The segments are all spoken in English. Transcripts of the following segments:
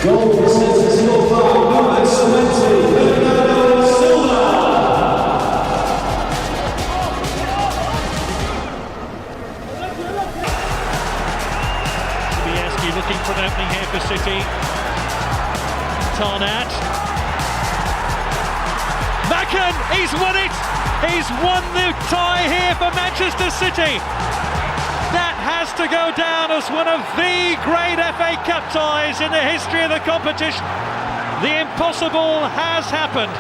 Looking for an opening here for City. Tarnat. Macken, he's won it! He's won the tie here for Manchester City. That has to go down as one of the great FA Cup ties in the history of the competition. The impossible has happened.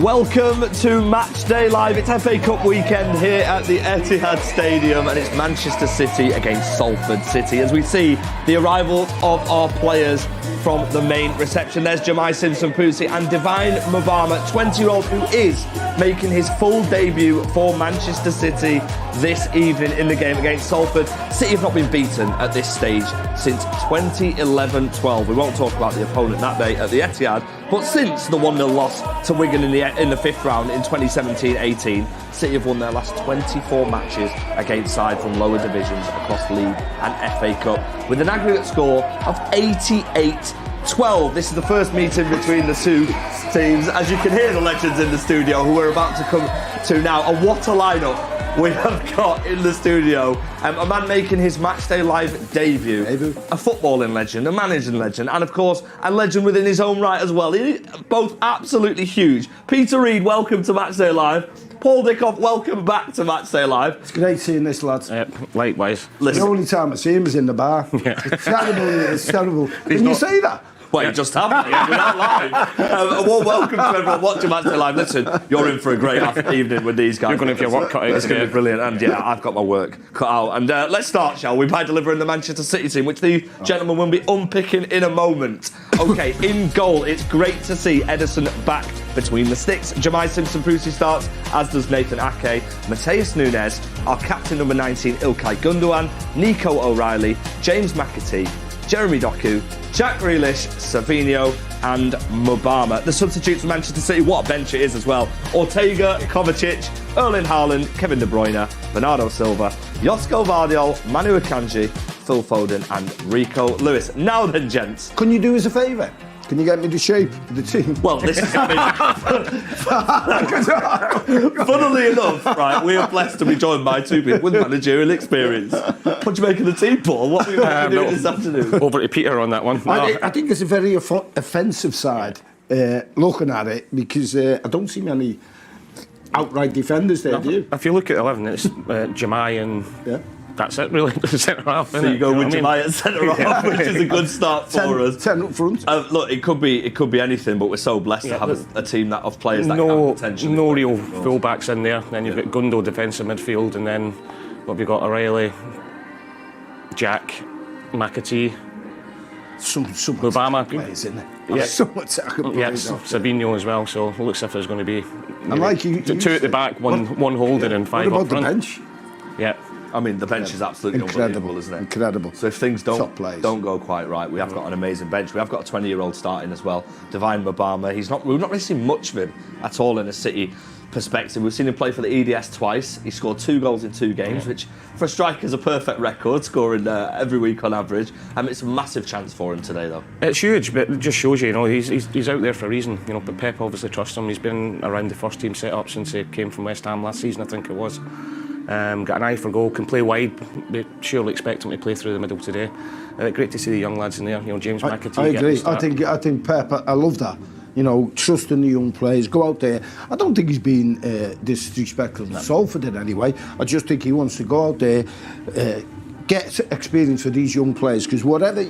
Welcome to Matchday Live. It's FA Cup weekend here at the Etihad Stadium, and it's Manchester City against Salford City as we see the arrival of our players from the main reception. There's Jamai Simpson-Pusi and Divine Mubama, 20-year-old who is making his full debut for Manchester City this evening in the game against Salford. City have not been beaten at this stage since 2011-12. We won't talk about the opponent that day at the Etihad, but since the 1-0 loss to Wigan in the fifth round in 2017-18, City have won their last 24 matches against sides from lower divisions across League and FA Cup with an aggregate score of 88-12. This is the first meeting between the two teams. As you can hear the legends in the studio who we're about to come to now. And what a lineup we have got in the studio. A man making his Matchday Live debut. A footballing legend, a managing legend, and of course a legend within his own right as well. Both absolutely huge. Peter Reid, welcome to Matchday Live. Paul Dickov, welcome back to Matchday Live. It's great seeing this, lads. Likewise. Listen. The only time I see him is in the bar. Yeah. It's terrible. It's terrible. Can you say that? Well, you just have. We're not live. A warm welcome to everyone watching Matchday Live. Listen, you're in for a great evening with these guys. You're going to have your work cut out. It's going to be brilliant. And yeah, I've got my work cut out. And let's start, shall we, by delivering the Manchester City team, which the gentlemen will be unpicking in a moment. OK, in goal, it's great to see Ederson back between the sticks. Jamai Simpson-Pusi starts, as does Nathan Ake. Mateus Nunes, our captain number 19, Ilkay Gundogan, Nico O'Reilly, James McAtee, Jeremy Doku, Jack Grealish, Savinho and Mubama. The substitutes for Manchester City, what a bench it is as well. Ortega, Kovacic, Erling Haaland, Kevin De Bruyne, Bernardo Silva, Josko Vardiol, Manu Akanji, Phil Foden and Rico Lewis. Now then, gents. Can you do us a favour? Can you get me the shape of the team? Well, this is... Funnily enough, right, we are blessed to be joined by two people with managerial experience. What do you make of the team, Paul? What are you doing this afternoon? Over to Peter on that one. I think it's a very offensive side, looking at it, because I don't see many outright defenders there, do you? If you look at 11, it's Jamai and... Yeah. That's it, really. Centre half. So you go with Jamai at centre half, which is a good start for us. 10 up front. Look, it could be anything, but we're so blessed to have a team of players that can potentially. No real full-backs in there. Then you've got Gundo defensive midfield, and then what have you got? O'Reilly, Jack, McAtee, Some Mubama. Players, isn't it? Yeah. Some attacking players. Yes, Savinho as well. So it looks as if there's going to be two at the back, one holding, and five what up about front. The bench? Yeah. I mean, the bench is absolutely unbelievable, isn't it? Incredible. So if things don't go quite right, we have got an amazing bench. We have got a 20-year-old starting as well, Divine Mubama. We've not really seen much of him at all in a City perspective. We've seen him play for the EDS twice. He scored 2 goals in 2 games, which for a striker is a perfect record, scoring every week on average. It's a massive chance for him today, though. It's huge, but it just shows you, he's out there for a reason. But Pep obviously trusts him. He's been around the first team set up since he came from West Ham last season, I think it was. Got an eye for goal, can play wide. We surely expect him to play through the middle today. Great to see the young lads in there. James McAtee. I agree. I think Pep. I love that. Trusting the young players. Go out there. I don't think he's been disrespectful to Salford in any way. I just think he wants to go out there, get experience for these young players. Because whatever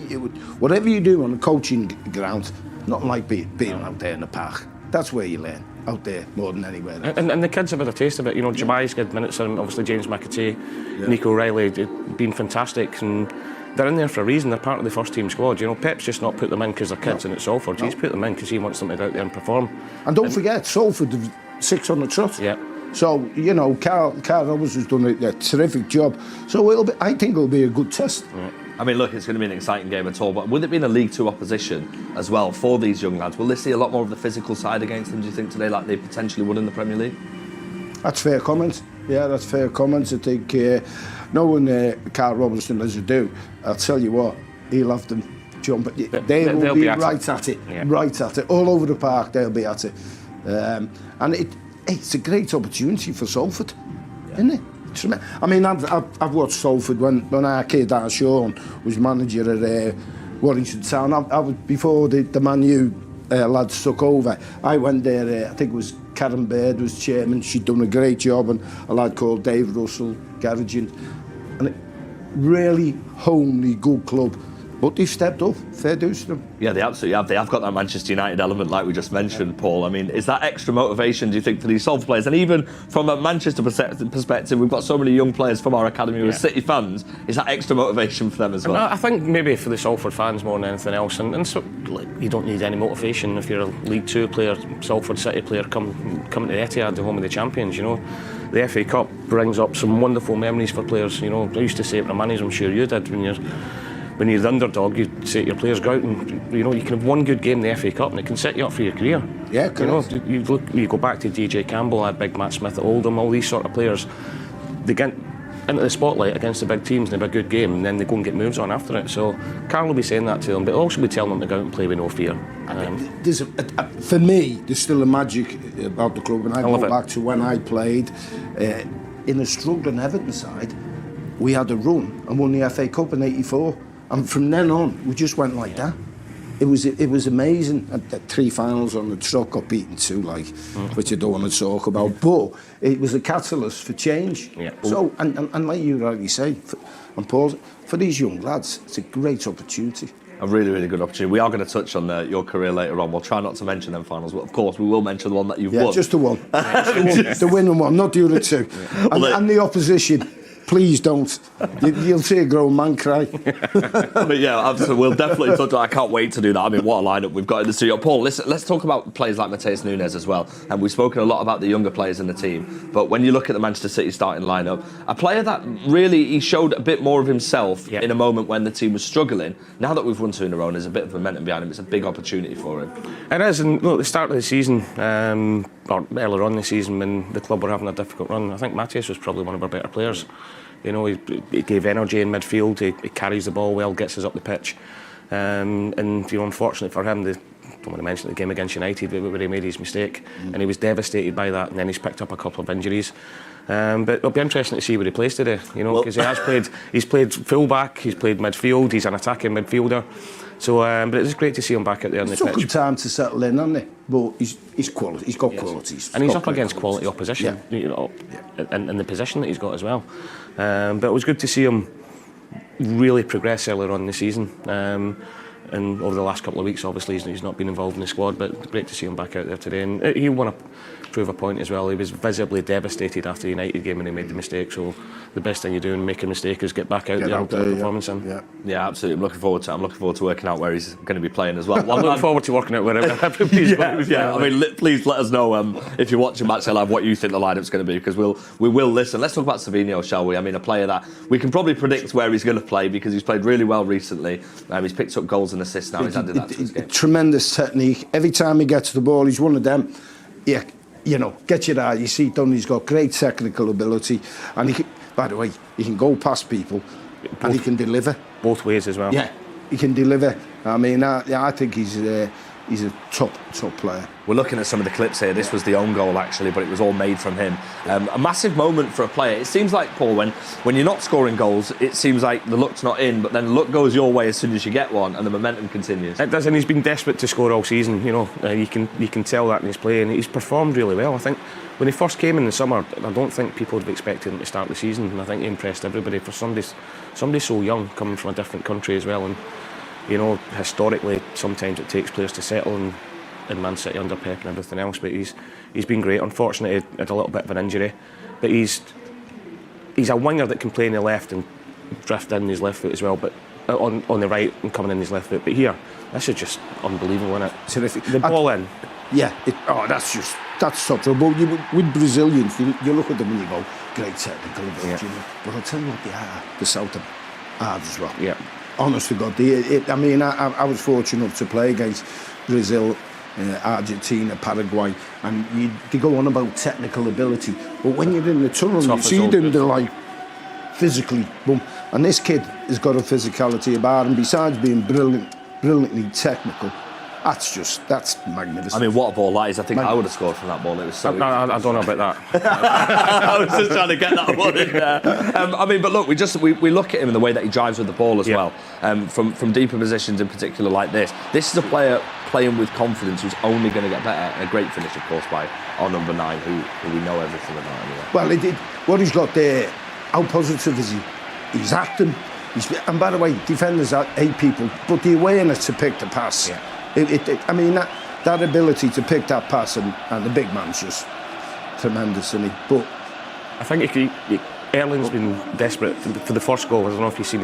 you do on the coaching ground, nothing like being out there in the park. That's where you learn. Out there more than anywhere else. And the kids have had a taste of it. Jamai's got minutes, and obviously James McAtee, Nico Riley, been fantastic, and they're in there for a reason. They're part of the first team squad. Pep's just not put them in because they're kids and it's Salford. He's put them in because he wants them to go out there and perform. And don't forget, Salford have 6 on the trot. Yeah. So Carl Roberts has done a terrific job. So I think it'll be a good test. Yeah. I mean, look, it's going to be an exciting game at all, but with it being a League 2 opposition as well for these young lads, will they see a lot more of the physical side against them, do you think, today, like they potentially would in the Premier League? That's fair comment. Yeah, that's fair comment. I think knowing Carl Robertson as I do, I'll tell you what, he'll have them jump. They will be right at it, right at it. All over the park, they'll be at it. And it's a great opportunity for Salford, isn't it? I mean, I've watched Salford when our kid, Sean, was manager at Warrington Town. I was, before the Man U lads took over, I went there, I think it was Karen Baird was chairman. She'd done a great job, and a lad called Dave Russell, garaging. And really homely, good club. But they've stepped up, fair dues to them. Yeah, they absolutely have. They have got that Manchester United element, like we just mentioned, Paul. I mean, is that extra motivation, do you think, for these Salford players? And even from a Manchester perspective, we've got so many young players from our academy who are City fans. Is that extra motivation for them as well? I think maybe for the Salford fans more than anything else. And so, you don't need any motivation if you're a League 2 player, Salford City player, coming to the Etihad, the home of the champions, The FA Cup brings up some wonderful memories for players. I used to say it to my managers, I'm sure you did, when you're the underdog, you say to your players, go out and you can have one good game in the FA Cup and it can set you up for your career. Yeah, correct. You go back to DJ Campbell, had big Matt Smith at Oldham, all these sort of players. They get into the spotlight against the big teams and have a good game, and then they go and get moves on after it. So Carl will be saying that to them, but also be telling them to go out and play with no fear. For me, there's still a magic about the club, and I go back to when I played in a struggling Everton side. We had a run and won the FA Cup in '84. And from then on, we just went like that. It was amazing. And the 3 finals on the trot, got beaten 2, which I don't want to talk about. But it was a catalyst for change. Yeah. So, and like you rightly say, and Paul, for these young lads, it's a great opportunity. A really, really good opportunity. We are going to touch on your career later on. We'll try not to mention them finals, but of course we will mention the one that you've won. Yeah, just the one. The winning one, not the other 2. And the opposition. Please don't. You'll see a grown man cry. But yeah, absolutely. We'll definitely touch on. I can't wait to do that. I mean, what a lineup we've got in the studio. Paul, let's talk about players like Mateus Nunes as well. And we've spoken a lot about the younger players in the team. But when you look at the Manchester City starting lineup, a player that really he showed a bit more of himself in a moment when the team was struggling. Now that we've won 2 in a row, and there's a bit of momentum behind him. It's a big opportunity for him. It is. And look, at the start of the season, or earlier on the season, when the club were having a difficult run, I think Mateus was probably one of our better players. He gave energy in midfield, he carries the ball well, gets us up the pitch. And unfortunately for him, I don't want to mention the game against United where he made his mistake, and he was devastated by that, and then he's picked up a couple of injuries. But it'll be interesting to see where he plays today, because he's played full-back, he's played midfield, he's an attacking midfielder. So, but it's great to see him back out there on the pitch. It took him time to settle in, hasn't it? But he's quality. He's got qualities. And he's up against quality opposition, in the position that he's got as well. But it was good to see him really progress earlier on in the season. And over the last couple of weeks, obviously, he's not been involved in the squad, but great to see him back out there today. And he want to prove a point as well. He was visibly devastated after the United game when he made the mistake. So the best thing you do in making a mistake is get back out there and put a performance in. Yeah, absolutely. I'm looking forward to working out where he's going to be playing as well. I'm looking forward to working out wherever. I mean, please let us know if you're watching MatchDay Live what you think the lineup's going to be, because we will listen. Let's talk about Savinho, shall we? I mean, a player that we can probably predict where he's going to play because he's played really well recently. He's picked up goals and assists now. He's added that to his game. Tremendous technique. Every time he gets the ball, he's one of them. Yeah, get your eye, you see, done. He's got great technical ability, and by the way, he can go past people, and he can deliver both ways as well. Yeah, he can deliver. I mean, I think he's he's a top player. We're looking at some of the clips here. This was the own goal, actually, but it was all made from him. A massive moment for a player. It seems like, Paul, when you're not scoring goals, it seems like the luck's not in, but then the luck goes your way as soon as you get one, and the momentum continues. It does, and he's been desperate to score all season. You can tell that in his play, and he's performed really well. I think when he first came in the summer, I don't think people would have expected him to start the season, and I think he impressed everybody for somebody so young, coming from a different country as well. And historically, sometimes it takes players to settle in Man City under Pep and everything else, but he's been great. Unfortunately, he had a little bit of an injury, but he's a winger that can play in the left and drift in his left foot as well, but on the right and coming in his left foot. But here, this is just unbelievable, isn't it? Terrific. The ball in. Yeah. That's so trouble. With Brazilians, you look at them and you go, great technical ability. Yeah. But I'll tell you what they are. The South are hard as well. Yeah. Honest to God, I was fortunate enough to play against Brazil, Argentina, Paraguay, and they go on about technical ability. But when you're in the tunnel, you see them, they're like physically, boom. And this kid has got a physicality about him. Besides being brilliantly technical, that's magnificent. I mean, what a ball that is. I think I would have scored from that ball. It was so... I don't know about that. I was just trying to get that one in there. But look, we look at him in the way that he drives with the ball as well. From deeper positions in particular like this. This is a player playing with confidence who's only going to get better. And a great finish, of course, by our number 9, who we know everything about anyway. Well, what he's got there, how positive is he? He's acting. And by the way, defenders are 8 people, but the awareness to pick the pass. Yeah. That ability to pick that pass and the big man's just tremendous, isn't he? But I think Erling's been desperate for the first goal. I don't know if you've seen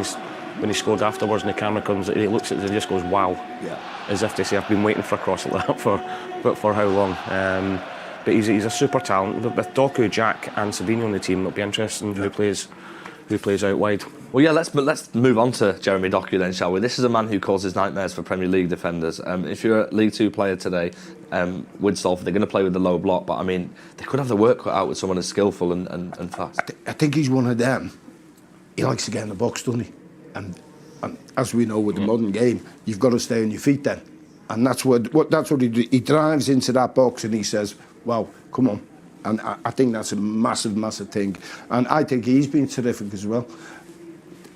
when he scored afterwards and the camera comes, he looks at it and just goes, wow. Yeah. As if to say, I've been waiting for a cross like that for how long. But he's a super talent. With Doku, Jack and Savinho on the team, it'll be interesting who plays out wide. Well, yeah, let's move on to Jeremy Doku then, shall we? This is a man who causes nightmares for Premier League defenders. If you're a League 2 player today, with Salford, they're going to play with the low block, but I mean, they could have the work cut out with someone as skillful and fast. I think he's one of them. He likes to get in the box, doesn't he? And as we know with the modern game, you've got to stay on your feet then. And that's what he drives into that box and he says, wow, come on. And I think that's a massive, massive thing. And I think he's been terrific as well.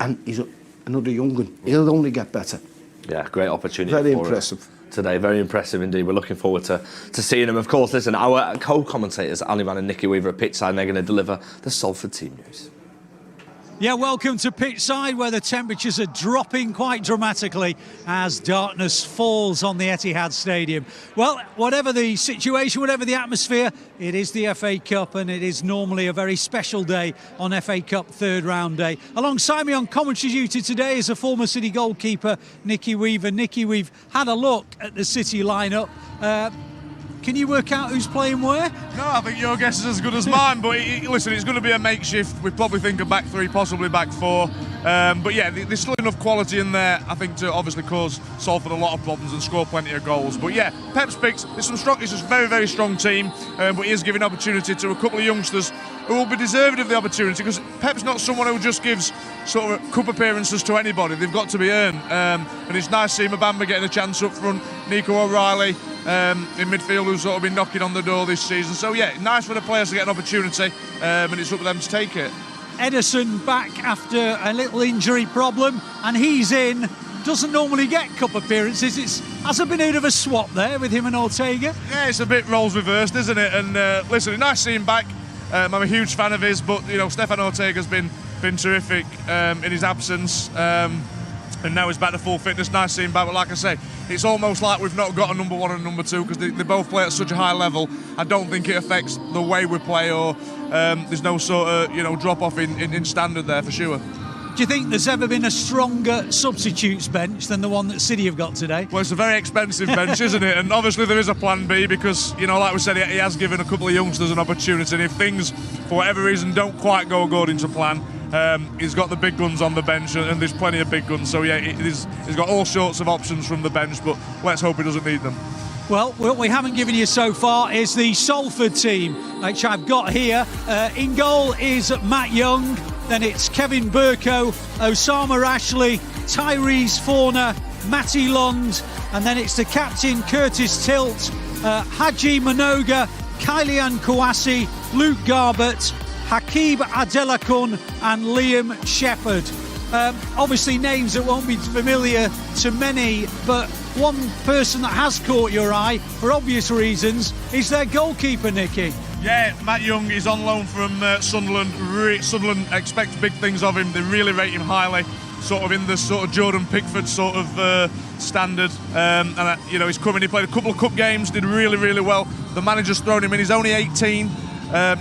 And he's another young one. He'll only get better. Yeah, great opportunity. Very impressive. Today, very impressive indeed. We're looking forward to seeing him. Of course, listen, our co-commentators, Ali Man and Nicky Weaver at Pitchside, and they're going to deliver the Salford team news. Yeah, welcome to Pitchside, where the temperatures are dropping quite dramatically as darkness falls on the Etihad Stadium. Well, whatever the situation, whatever the atmosphere, it is the FA Cup, and it is normally a very special day on FA Cup third round day. Alongside me on commentary duty today is a former City goalkeeper, Nicky Weaver. Nicky, we've had a look at the City lineup. Can you work out who's playing where? No, I think your guess is as good as mine, but listen, it's going to be a makeshift. We probably think a back 3, possibly back 4. But yeah, there's still enough quality in there, I think, to obviously cause Salford a lot of problems and score plenty of goals. But yeah, Pep's picks, it's a very, very strong team, but he is giving opportunity to a couple of youngsters who will be deserving of the opportunity, because Pep's not someone who just gives sort of cup appearances to anybody. They've got to be earned. And it's nice to see Mbamba getting a chance up front, Nico O'Reilly in midfield, who's sort of been knocking on the door this season. So yeah, nice for the players to get an opportunity, and it's up to them to take it. Edison back after a little injury problem, and he's in. Doesn't normally get cup appearances. Has there been a bit of a swap there with him and Ortega? Yeah, it's a bit roles reversed, isn't it? And listen, nice to see him back. I'm a huge fan of his, but Stefan Ortega's been terrific in his absence, and now he's back to full fitness. Nice to see him back, but like I say, it's almost like we've not got a number 1 and number 2, because they both play at such a high level. I don't think it affects the way we play, or there's no sort of drop off in standard there for sure. Do you think there's ever been a stronger substitutes bench than the one that City have got today? Well, it's a very expensive bench, isn't it? And obviously there is a plan B, because, like we said, he has given a couple of youngsters an opportunity. And if things, for whatever reason, don't quite go according to plan, he's got the big guns on the bench, and there's plenty of big guns. So, yeah, he's got all sorts of options from the bench, but let's hope he doesn't need them. Well, what we haven't given you so far is the Salford team, which I've got here. In goal is Matt Young. Then it's Kevin Burko, Osama Ashley, Tyrese Forner, Matty Lund, and then it's the captain Curtis Tilt, Haji Manoga, Kylian Kouassi, Luke Garbett, Hakib Adelakun and Liam Shepherd. Obviously names that won't be familiar to many, but one person that has caught your eye for obvious reasons is their goalkeeper, Nicky. Yeah, Matt Young is on loan from Sunderland. Sunderland expect big things of him. They really rate him highly, sort of in the sort of Jordan Pickford sort of standard. And he's coming. He played a couple of cup games, did really well. The manager's thrown him in. He's only 18,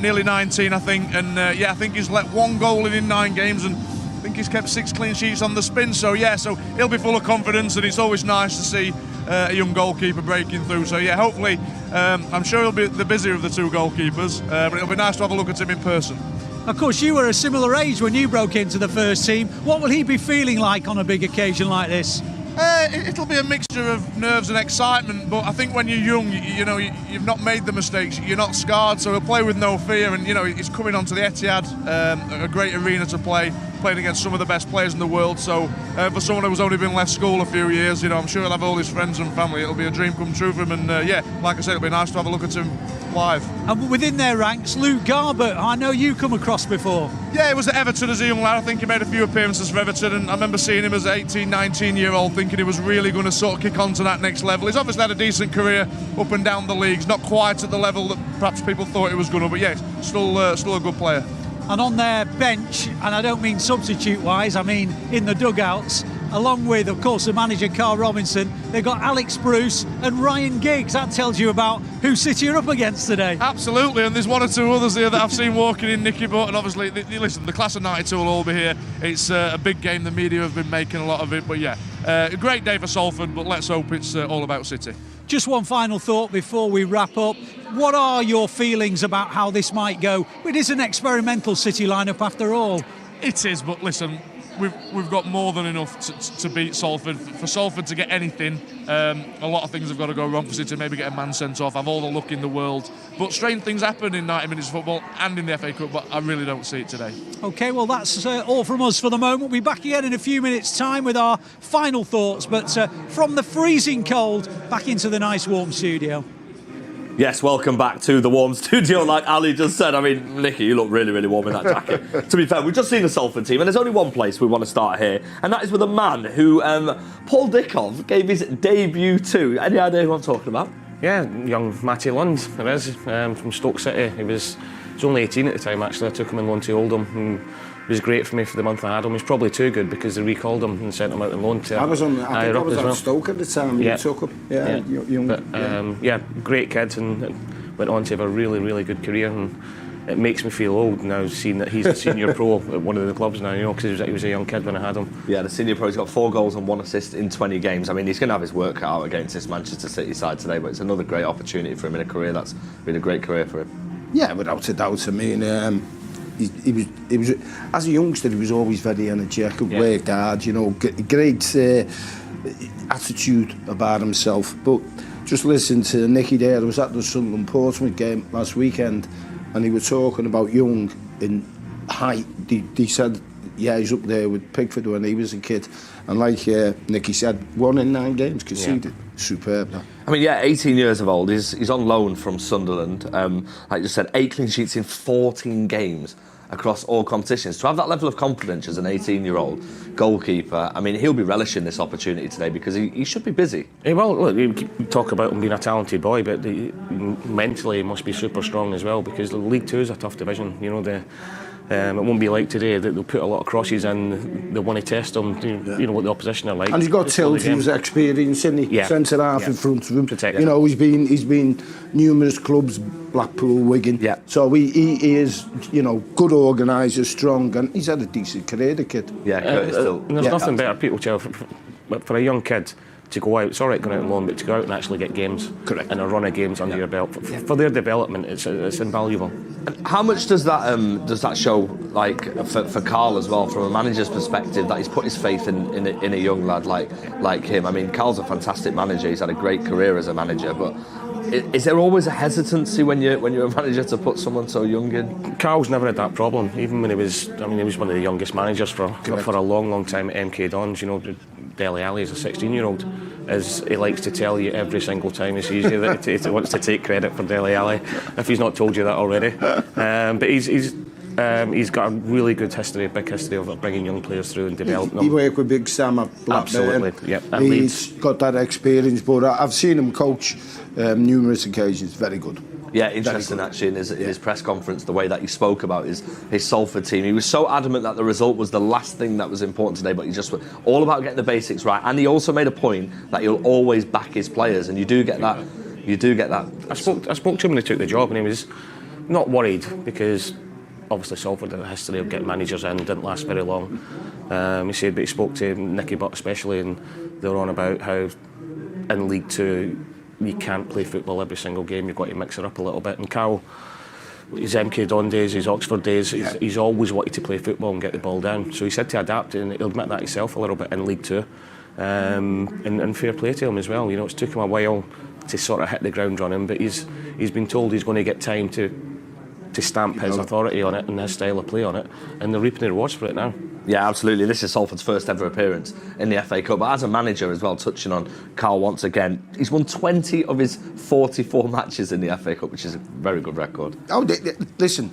nearly 19, I think. And I think he's let 1 goal in 9 games, and I think he's kept 6 clean sheets on the spin. So he'll be full of confidence, and it's always nice to see a young goalkeeper breaking through. So hopefully, I'm sure he'll be the busier of the 2 goalkeepers, but it'll be nice to have a look at him in person. Of course, you were a similar age when you broke into the first team. What will he be feeling like on a big occasion like this? It'll be a mixture of nerves and excitement, but I think when you're young, you've not made the mistakes, you're not scarred, so he'll play with no fear. And he's coming onto the Etihad, a great arena to play, playing against some of the best players in the world. So for someone who's only been left school a few years, I'm sure he'll have all his friends and family. It'll be a dream come true for him, and like I said, it'll be nice to have a look at him live. And within their ranks, Luke Garbett, I know you come across before. Yeah, he was at Everton as a young lad. I think he made a few appearances for Everton, and I remember seeing him as an 18, 19-year-old, thinking he was really going to sort of kick on to that next level. He's obviously had a decent career up and down the leagues, not quite at the level that perhaps people thought he was going to, but still a good player. And on their bench, and I don't mean substitute-wise, I mean in the dugouts, along with, of course, the manager Carl Robinson, they've got Alex Bruce and Ryan Giggs. That tells you about who City are up against today. Absolutely, and there's 1 or 2 others here that I've seen walking in, Nicky, but, and obviously, listen, the class of 92 will all be here. It's a big game, the media have been making a lot of it, but a great day for Salford, but let's hope it's all about City. Just one final thought before we wrap up. What are your feelings about how this might go? It is an experimental City lineup after all. It is, but listen, we've got more than enough to beat Salford. For Salford to get anything, a lot of things have got to go wrong for City. Maybe get a man sent off, have all the luck in the world. But strange things happen in 90 minutes of football and in the FA Cup, but I really don't see it today. OK, well, that's all from us for the moment. We'll be back again in a few minutes' time with our final thoughts. But from the freezing cold, back into the nice warm studio. Yes, welcome back to the warm studio, like Ali just said. I mean, Nicky, you look really warm in that jacket. To be fair, we've just seen the Salford team, and there's only one place we want to start here, and that is with a man who Paul Dickov gave his debut to. Any idea who I'm talking about? Yeah, young Matty Lund, there is, from Stoke City. He was only 18 at the time, actually. I took him on loan to Oldham, and it was great for me for the month I had him. He's probably too good because they recalled him and sent him out on loan to I was on Stoke at the time. You took him. Young. Great kid, and went on to have a really good career, and it makes me feel old now seeing that he's a senior pro at one of the clubs now, because he was a young kid when I had him. Yeah, the senior pro, he's got 4 goals and 1 assist in 20 games. I mean, he's going to have his work cut out against this Manchester City side today, but it's another great opportunity for him in a career that's been a great career for him. Yeah, without a doubt. I mean, he was as a youngster, he was always very energetic, worked hard, great attitude about himself. But just listen to Nicky there. I was at the Sunderland Portsmouth game last weekend, and he was talking about Young in height. He said, he's up there with Pickford when he was a kid. And like Nicky said, 1 in 9 games conceded. Superb. I mean, 18 years of old. He's on loan from Sunderland. Like you said, 8 clean sheets in 14 games across all competitions. To have that level of confidence as an 18-year-old goalkeeper, I mean, he'll be relishing this opportunity today because he should be busy. Well, look, you talk about him being a talented boy, but mentally he must be super strong as well, because the League Two is a tough division. It won't be like today that they'll put a lot of crosses in. They want to test them, what the opposition are like. And he's got Tilt, who's experienced, isn't he? Centre half in front of him. He's been numerous clubs, Blackpool, Wigan. Yeah. So he is, good organiser, strong, and he's had a decent career, the kid. Yeah, Curtis Tilt. There's nothing better, people tell, for a young kid to go out. It's all right going out on loan, but to go out and actually get games. Correct. And a run of games under your belt for their development, it's invaluable. And how much does that show, like for Carl as well, from a manager's perspective, that he's put his faith in a young lad like him? I mean, Carl's a fantastic manager. He's had a great career as a manager, but Is there always a hesitancy when you're a manager to put someone so young in? Carl's never had that problem, even when he was one of the youngest managers for a long time at MK Dons. You know, Dele Alli is a 16-year-old. As he likes to tell you every single time he sees you that he wants to take credit for Dele Alli, if he's not told you that already. But he's got a really good history, big history of bringing young players through and developing them. He worked with Big Sam at Blackburn. Absolutely, yep. He's got that experience, but I've seen him coach numerous occasions. Very good. Yeah, interesting actually in his press conference, the way that he spoke about his Salford team. He was so adamant that the result was the last thing that was important today, but he just was all about getting the basics right. And he also made a point that he'll always back his players, and you do get that. I spoke to him when he took the job, and he was not worried because obviously Salford had a history of getting managers in, didn't last very long. He said, but he spoke to Nicky Butt especially, and they were on about how in League Two you can't play football every single game, you've got to mix it up a little bit. And Carl, his MK Don days, his Oxford days, he's always wanted to play football and get the ball down. So he said to adapt, and he'll admit that himself a little bit in League Two. And fair play to him as well. You know, it's took him a while to sort of hit the ground running, but he's been told he's going to get time to stamp his authority on it and his style of play on it, and they're reaping the rewards for it now. Yeah, absolutely. This is Salford's first ever appearance in the FA Cup. But as a manager as well, touching on Carl once again, he's won 20 of his 44 matches in the FA Cup, which is a very good record. Oh, listen,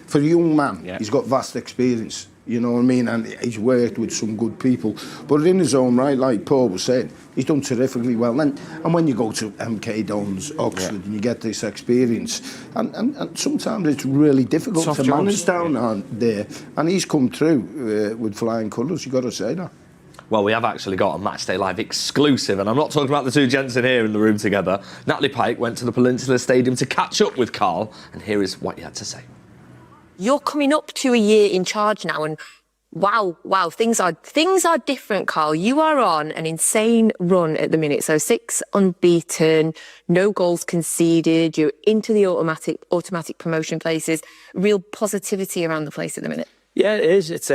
for a young man, he's got vast experience. You know what I mean? And he's worked with some good people. But in his own right, like Paul was saying, he's done terrifically well. And when you go to MK Dons, Oxford, and you get this experience, and sometimes it's really difficult Soft to jobs. manage down there. And he's come through with flying colours, you've got to say that. Well, we have actually got a Matchday Live exclusive, and I'm not talking about the two gents in here in the room together. Natalie Pike went to the Peninsula Stadium to catch up with Carl, and here is what he had to say. You're coming up to a year in charge now, and wow, things are different, Carl. You are on an insane run at the minute. So 6 unbeaten, no goals conceded. You're into the automatic promotion places. Real positivity around the place at the minute. Yeah, it is. It's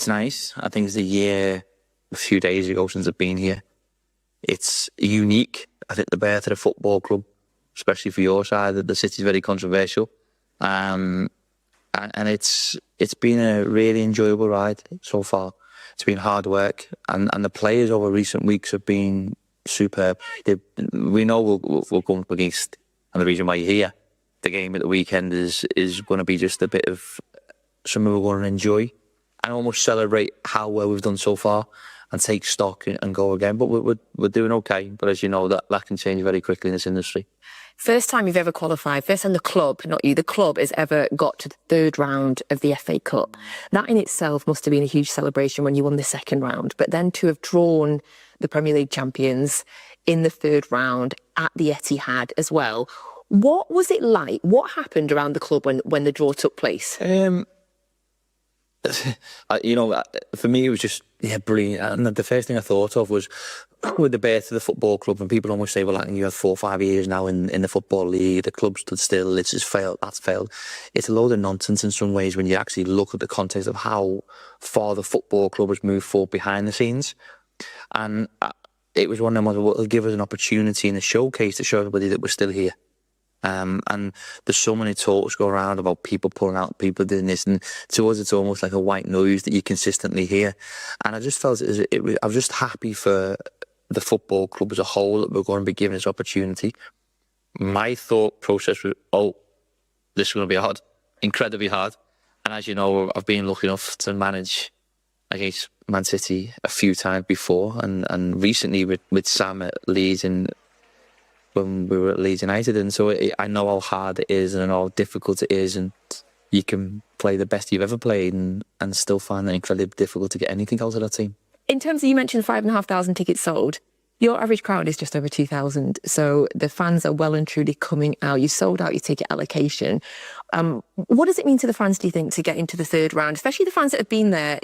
nice. I think it's a few days ago since I've been here. It's unique. I think the birth of the football club, especially for your side, that the city's very controversial. And it's been a really enjoyable ride so far. It's been hard work, and the players over recent weeks have been superb. We know we'll come up against, and the reason why you're here, the game at the weekend is going to be just a bit of something we're going to enjoy and almost celebrate how well we've done so far and take stock and go again. But we're doing okay. But as you know, that can change very quickly in this industry. First time you've ever qualified, first time the club, not you, the club has ever got to the third round of the FA Cup. That in itself must have been a huge celebration when you won the second round. But then to have drawn the Premier League champions in the third round at the Etihad as well. What was it like? What happened around the club when the draw took place? For me, it was just, brilliant. And the first thing I thought of was with the birth of the football club, and people always say, well, you have 4 or 5 years now in the Football League, the club stood still, it's just failed, that's failed. It's a load of nonsense in some ways when you actually look at the context of how far the football club has moved forward behind the scenes. And it was one of them, it'll give us an opportunity and a showcase to show everybody that we're still here. And there's so many talks go around about people pulling out, people doing this, and to us it's almost like a white noise that you consistently hear. And I just felt I was just happy for the football club as a whole that we're going to be given this opportunity. My thought process was, this is going to be hard, incredibly hard. And as you know, I've been lucky enough to manage against Man City a few times before, and recently with Sam at Leeds and when we were at Leeds United, and so I know how hard it is and how difficult it is, and you can play the best you've ever played and still find it incredibly difficult to get anything out of that team. In terms of, you mentioned 5,500 tickets sold, your average crowd is just over 2,000, so the fans are well and truly coming out. You sold out your ticket allocation. What does it mean to the fans, do you think, to get into the third round, especially the fans that have been there,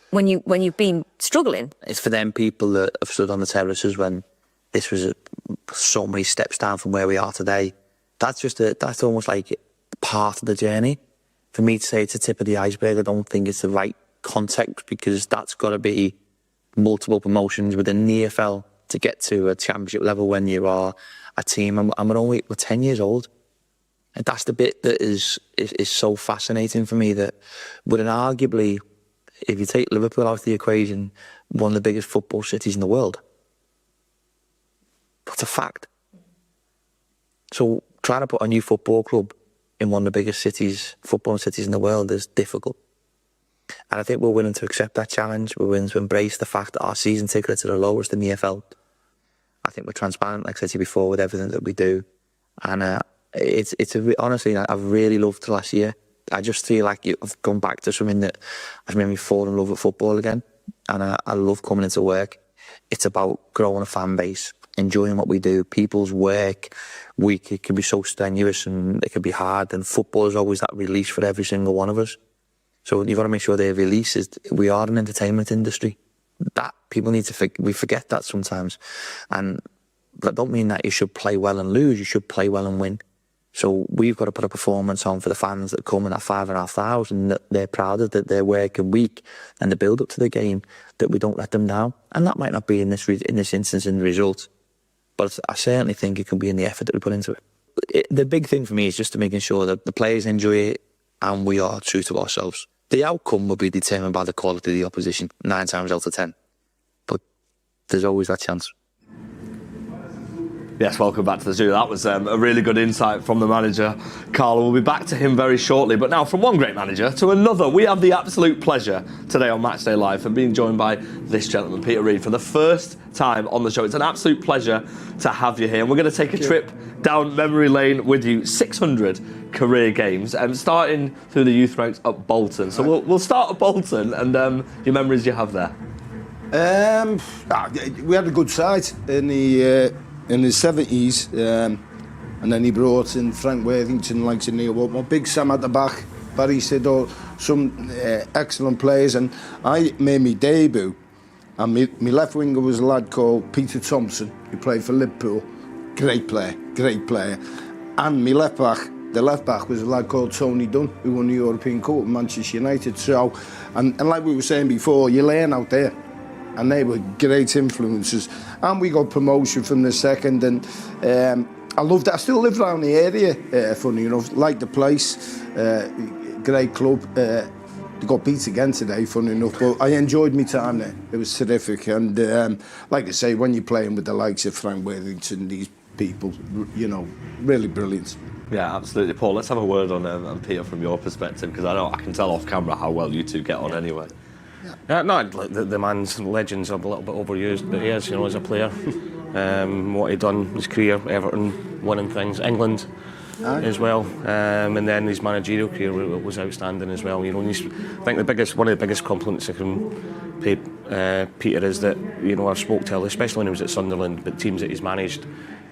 when you've been struggling? It's for them people that have stood on the terraces when this was so many steps down from where we are today. That's almost like part of the journey. For me to say it's the tip of the iceberg, I don't think it's the right context, because that's got to be multiple promotions within the EFL to get to a championship level when you are a team. And we're 10 years old. And that's the bit that is so fascinating for me, that we're arguably, if you take Liverpool out of the equation, one of the biggest football cities in the world. That's a fact. So trying to put a new football club in one of the biggest football cities in the world is difficult. And I think we're willing to accept that challenge. We're willing to embrace the fact that our season tickets are the lowest in the EFL. I think we're transparent, like I said to you before, with everything that we do. And honestly, I've really loved last year. I just feel like I've gone back to something that has made me fall in love with football again. And I love coming into work. It's about growing a fan base, enjoying what we do. People's work week, it can be so strenuous and it can be hard. And football is always that release for every single one of us. So you've got to make sure their release is, we are an entertainment industry. That people need to, we forget that sometimes. And that don't mean that you should play well and lose. You should play well and win. So we've got to put a performance on for the fans that come in at 5,500, that they're proud of, that they're working week and the build up to the game, that we don't let them down. And that might not be in this instance in the result, but I certainly think it can be in the effort that we put into it. The big thing for me is just to making sure that the players enjoy it and we are true to ourselves. The outcome will be determined by the quality of the opposition, 9 times out of 10. But there's always that chance. Yes, welcome back to the zoo. That was a really good insight from the manager, Carl. We'll be back to him very shortly. But now, from one great manager to another, we have the absolute pleasure today on Matchday Live of being joined by this gentleman, Peter Reid, for the first time on the show. It's an absolute pleasure to have you here. And we're going to take a trip down memory lane with you. 600 career games, starting through the youth ranks at Bolton. So we'll start at Bolton and your memories you have there. We had a good side in the 70s, and then he brought in Frank Worthington, like Neil Watmore, Big Sam at the back, Barry Siddle, some excellent players, and I made my debut, and my left winger was a lad called Peter Thompson, who played for Liverpool, great player, and my the left back was a lad called Tony Dunn, who won the European Cup with Manchester United. So, and like we were saying before, you learn out there. And they were great influences. And we got promotion from the second, and I loved it. I still live around the area, funny enough. Like the place, great club. They got beat again today, funny enough, but I enjoyed my time there. It was terrific. And like I say, when you're playing with the likes of Frank Worthington, these people, really brilliant. Yeah, absolutely. Paul, let's have a word on Peter from your perspective, because I can tell off camera how well you two get on anyway. No, the man's legends are a little bit overused, but he is, as a player. What he done, his career, Everton, winning things, England as well, and then his managerial career was outstanding as well. I think one of the biggest compliments I can pay Peter is that I've spoke to, especially when he was at Sunderland, but teams that he's managed.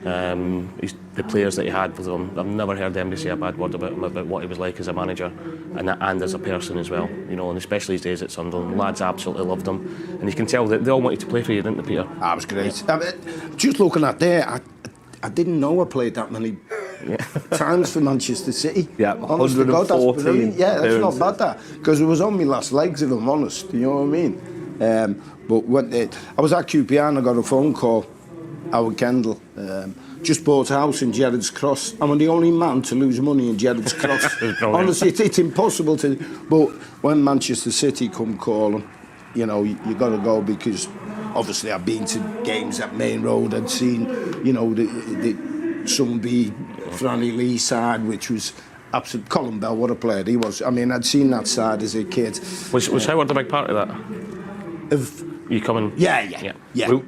The players that he had with him, I've never heard them say a bad word about him, about what he was like as a manager and as a person as well. And especially his days at Sunderland, lads absolutely loved him, and you can tell that they all wanted to play for you, didn't they, Peter? That was great. Just looking at there, I didn't know I played that many times for Manchester City. Yeah, 114. God, that's brilliant. Yeah, that's not bad, that, because it was on my last legs, if I'm honest. You know what I mean? But when I was at QPR and I got a phone call. Howard Kendall just bought a house in Gerrard's Cross. I'm the only man to lose money in Gerrard's Cross. Honestly, it's impossible to. But when Manchester City come calling, you got to go, because obviously I've been to games at Main Road. I'd seen, the Sunby, Franny Lee side, which was absolute. Colin Bell, what a player he was. I mean, I'd seen that side as a kid. Was Howard a big part of that? You coming? Yeah.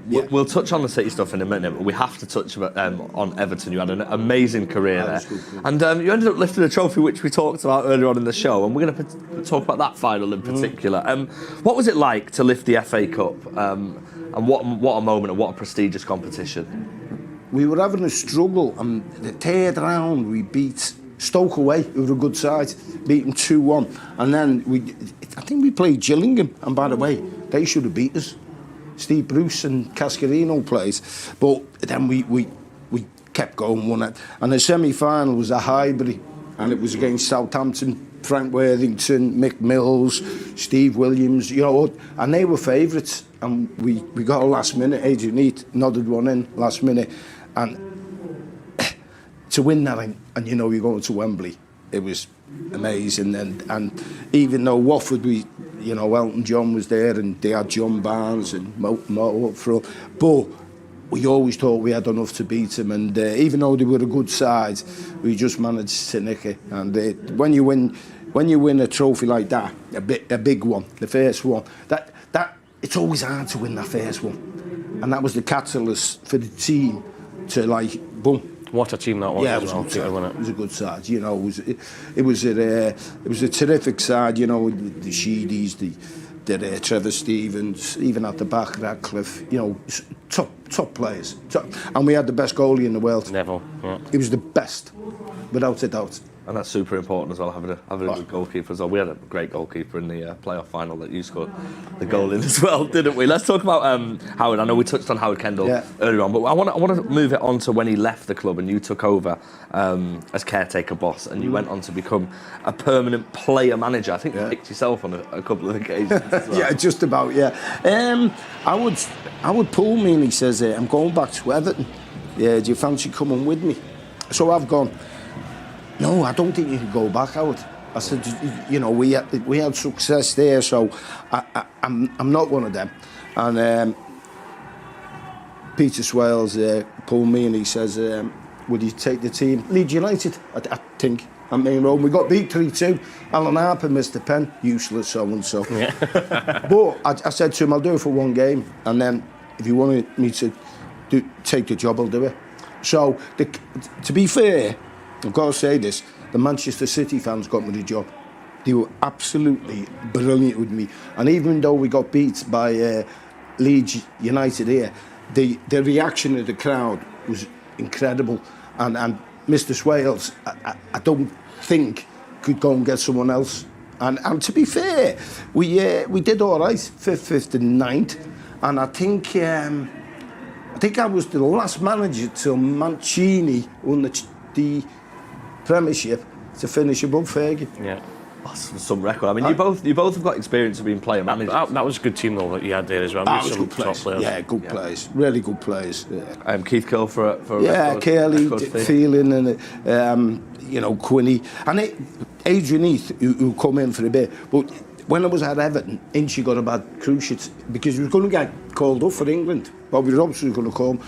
We'll touch on the City stuff in a minute, but we have to touch on Everton. You had an amazing career there. And you ended up lifting a trophy, which we talked about earlier on in the show, and we're going to talk about that final in particular. What was it like to lift the FA Cup? And what a moment and what a prestigious competition. We were having a struggle, and the third round we beat Stoke away, who were a good side, beat them 2-1. And then I think we played Gillingham, and by the way, they should have beat us. Steve Bruce and Cascarino played. But then we kept going, won it. And the semi-final was a Highbury, and it was against Southampton. Frank Worthington, Mick Mills, Steve Williams, you know, and they were favourites. And we got a last minute. Adrian Heath nodded one in last minute, and to win that, and you know, you're going to Wembley, it was amazing. And even though Watford, you know, Elton John was there, and they had John Barnes and Mo up front, but we always thought we had enough to beat them. And even though they were a good side, we just managed to nick it. And when you win a trophy like that, a big one, the first one, that it's always hard to win that first one, and that was the catalyst for the team to, like, boom. What a team that was! Yeah, it was a good side. It was a good side. You know, it was a terrific side. You know, the Sheedies, the Trevor Stevens, even at the back, Radcliffe. You know, top players. And we had the best goalie in the world. Neville. Yeah. He was the best, without a doubt. And that's super important as well, having a good goalkeeper as well. We had a great goalkeeper in the playoff final that you scored the goal in as well, didn't we? Let's talk about Howard. I know we touched on Howard Kendall earlier on, but I want to move it on to when he left the club and you took over as caretaker boss, and you went on to become a permanent player manager. I think you picked yourself on a couple of occasions as well. Yeah, just about, yeah. Howard pulled me and he says, I'm going back to Everton. Yeah, do you fancy coming with me? So I've gone, no, I don't think you can go back, Howard. I said, you know, we had success there, so I'm not one of them. And Peter Swales pulled me and he says, would you take the team? Leeds United, I think, at Main Road. We got beat 3-2. Alan Harper missed the pen, useless so-and-so. Yeah. But I said to him, I'll do it for one game, and then if you wanted me to take the job, I'll do it. So, to be fair, I've got to say this, the Manchester City fans got me the job. They were absolutely brilliant with me. And even though we got beat by Leeds United here, the reaction of the crowd was incredible. And Mr. Swales, I don't think, could go and get someone else. And to be fair, we did all right, 5th and 9th. And I think I was the last manager till Mancini won the Premiership to finish above Fergie. Yeah. That's some record. I mean, you both have got experience of being player managers. That was a good team though that you had there as well. That was good players. Yeah, good players. Really good players. Yeah. Keith Curle for Curley, Phelan, and you know, Quinney, and Adrian Heath who come in for a bit. But when I was at Everton, Inchy got a bad cruise shit because he was going to get called up for England. Bobby Robson was going to call him.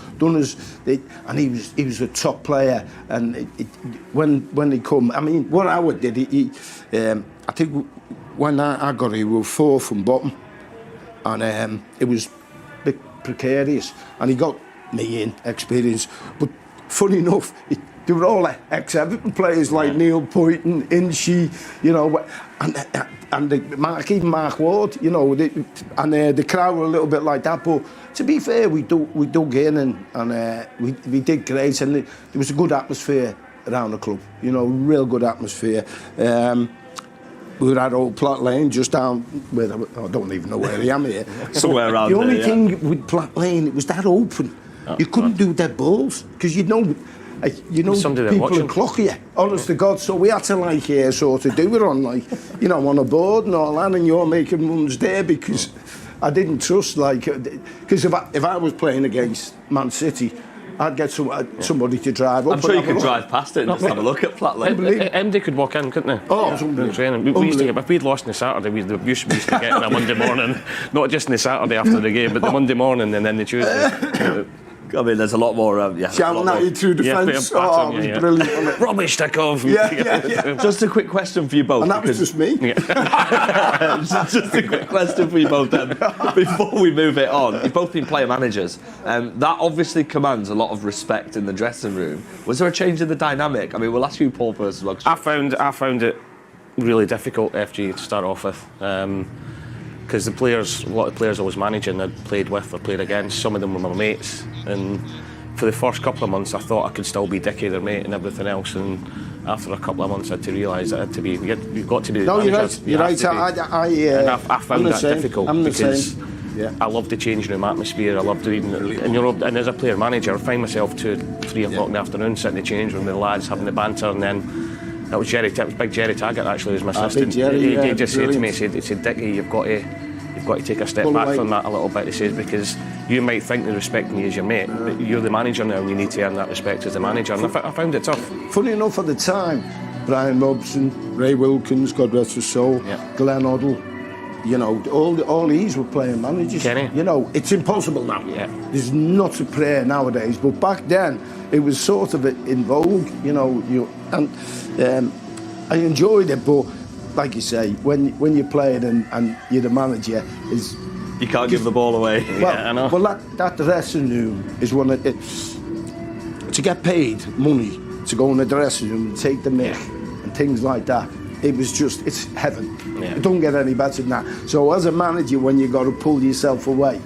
And he was a top player. And when he come, I mean, what Howard did, I think when I got here, we were 4th from bottom, and it was a bit precarious. And he got me in experience, but funny enough, they were all ex-Everton players like Neil Poynton, Inchy, you know, and even Mark Ward, you know, and the crowd were a little bit like that. But to be fair, we dug in and we did great, and there was a good atmosphere around the club, you know, real good atmosphere. We were at Old Platt Lane, just down where I don't even know where I am here. Somewhere around there. The only there, thing with Platt Lane, it was that open. You couldn't do dead balls because you know people are clock you, honest to God. So we had to sort of do it on on a board and all that, and you're making runs there because I didn't trust because if I was playing against Man City, I'd get somebody to drive up. I'm sure you could drive past it and just have a look at Platt Lane. MD could walk in, couldn't they? Oh, it was unbelievable. We used to get, if we'd lost on the Saturday, we used to get on a Monday morning, not just on the Saturday after the game, but the Monday morning and then the Tuesday. I mean, there's a lot more. Shouting at you through the fence. Oh, it was brilliant. Rubbish, Dickov. Yeah. Just a quick question for you both. And that was just me. Just a quick question for you both then. Before we move it on, you've both been player managers. That obviously commands a lot of respect in the dressing room. Was there a change in the dynamic? I mean, we'll ask you, Paul, first as well. I found it really difficult, FG, to start off with. Because a lot of players I was managing, I'd played with or played against, some of them were my mates, and for the first couple of months I thought I could still be Dickie, their mate, and everything else, and after a couple of months I had to realise that I had to be, you've got to be the manager. You're right. I found that difficult because I love the changing room atmosphere, I loved reading, and as a player manager I find myself 2-3 o'clock in the afternoon sitting in the change room with the lads having the banter, and then That was big Jerry Taggart actually was my assistant. Big Jerry, he just said to me, brilliant. he said, Dickie, you've got to take a step back from that a little bit. He says, because you might think they're respecting you as your mate, but you're the manager now and you need to earn that respect as the manager. And I found it tough. Funny enough, at the time, Brian Robson, Ray Wilkins, God rest his soul, Glenn Hoddle, you know, all these were playing managers. Kenny. You know, it's impossible now. Yeah. There's not a prayer nowadays, but back then it was sort of in vogue, you know. I enjoyed it, but like you say, when you're playing and you're the manager, You can't give the ball away. Well, I know. Well, that dressing room is one of it. To get paid money to go in the dressing room and take the mick and things like that, it's heaven. Yeah. It don't get any better than that. So as a manager, when you got to pull yourself away,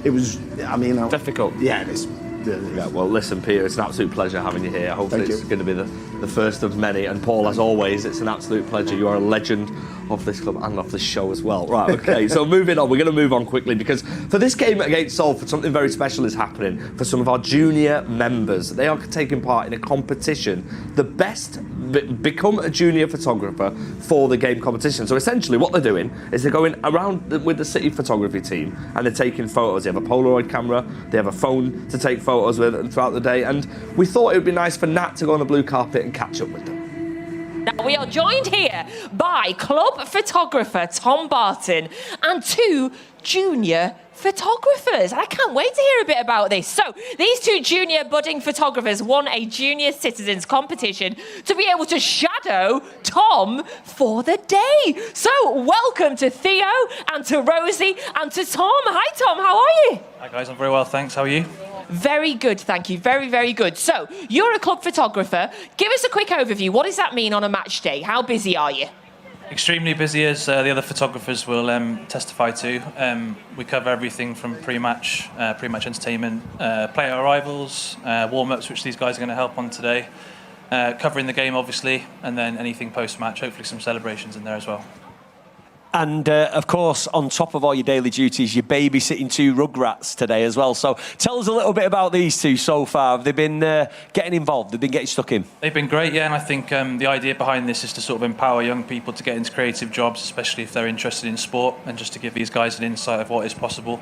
it was, difficult. Yeah, it is. Yeah, well, listen, Peter, it's an absolute pleasure having you here. Hopefully it's going to be the first of many. And Paul, as always, it's an absolute pleasure. You are a legend of this club and of this show as well. Right, okay, so moving on. We're going to move on quickly because for this game against Salford, something very special is happening for some of our junior members. They are taking part in a competition, the best become a junior photographer for the game competition. So essentially what they're doing is they're going around with the city photography team and they're taking photos. They have a Polaroid camera, they have a phone to take photos with throughout the day, and we thought it would be nice for Nat to go on the blue carpet and catch up with them. Now we are joined here by club photographer Tom Barton and 2 junior photographers. I can't wait to hear a bit about this. So these 2 junior budding photographers won a junior citizens competition to be able to shadow Tom for the day. So welcome to Theo and to Rosie and to Tom. Hi Tom, how are you? Hi guys, I'm very well, thanks. How are you? Very good, thank you. Very, very good. So you're a club photographer. Give us a quick overview. What does that mean on a match day? How busy are you? Extremely busy, as the other photographers will testify to. We cover everything from pre-match entertainment, player arrivals, warm-ups, which these guys are going to help on today, covering the game, obviously, and then anything post-match, hopefully some celebrations in there as well. And, of course, on top of all your daily duties, you're babysitting 2 rugrats today as well. So tell us a little bit about these 2 so far. Have they been getting involved? They've been getting stuck in? They've been great, yeah, and I think the idea behind this is to sort of empower young people to get into creative jobs, especially if they're interested in sport, and just to give these guys an insight of what is possible.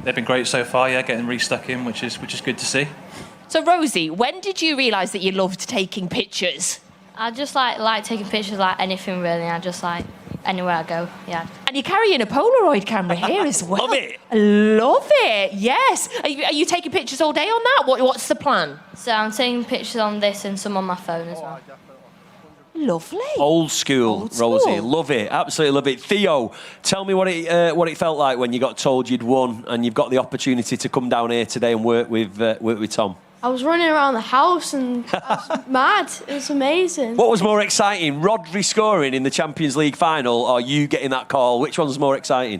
They've been great so far, yeah, getting re-stuck in, which is good to see. So, Rosie, when did you realise that you loved taking pictures? I just like taking pictures like anything really. I just like anywhere I go, yeah. And you're carrying a Polaroid camera here as well. Love it. Love it, yes. Are you taking pictures all day on that? What's the plan? So I'm taking pictures on this and some on my phone as well. Lovely. Old school, Rosie. Love it. Absolutely love it. Theo, tell me what it felt like when you got told you'd won and you've got the opportunity to come down here today and work with Tom. I was running around the house and I was mad. It was amazing. What was more exciting, Rodri scoring in the Champions League final or you getting that call? Which one's more exciting?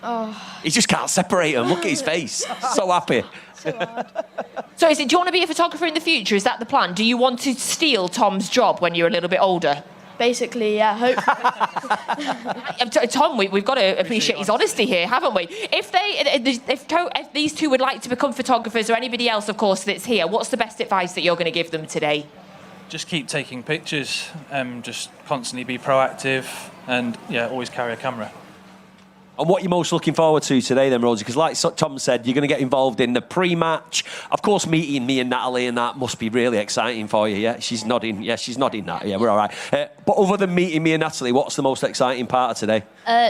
Oh. He just can't separate them. Look at his face. So happy. So hard. So do you want to be a photographer in the future? Is that the plan? Do you want to steal Tom's job when you're a little bit older? Basically, yeah, hopefully. Tom, we've got to appreciate his honesty here, haven't we? If these 2 would like to become photographers, or anybody else, of course, that's here, what's the best advice that you're going to give them today? Just keep taking pictures, just constantly be proactive, and yeah, always carry a camera. And what you're most looking forward to today then, Rosie? Because like Tom said, you're going to get involved in the pre-match. Of course, meeting me and Natalie and that must be really exciting for you, yeah? She's nodding. Yeah, she's nodding that. Yeah, we're all right. But other than meeting me and Natalie, what's the most exciting part of today?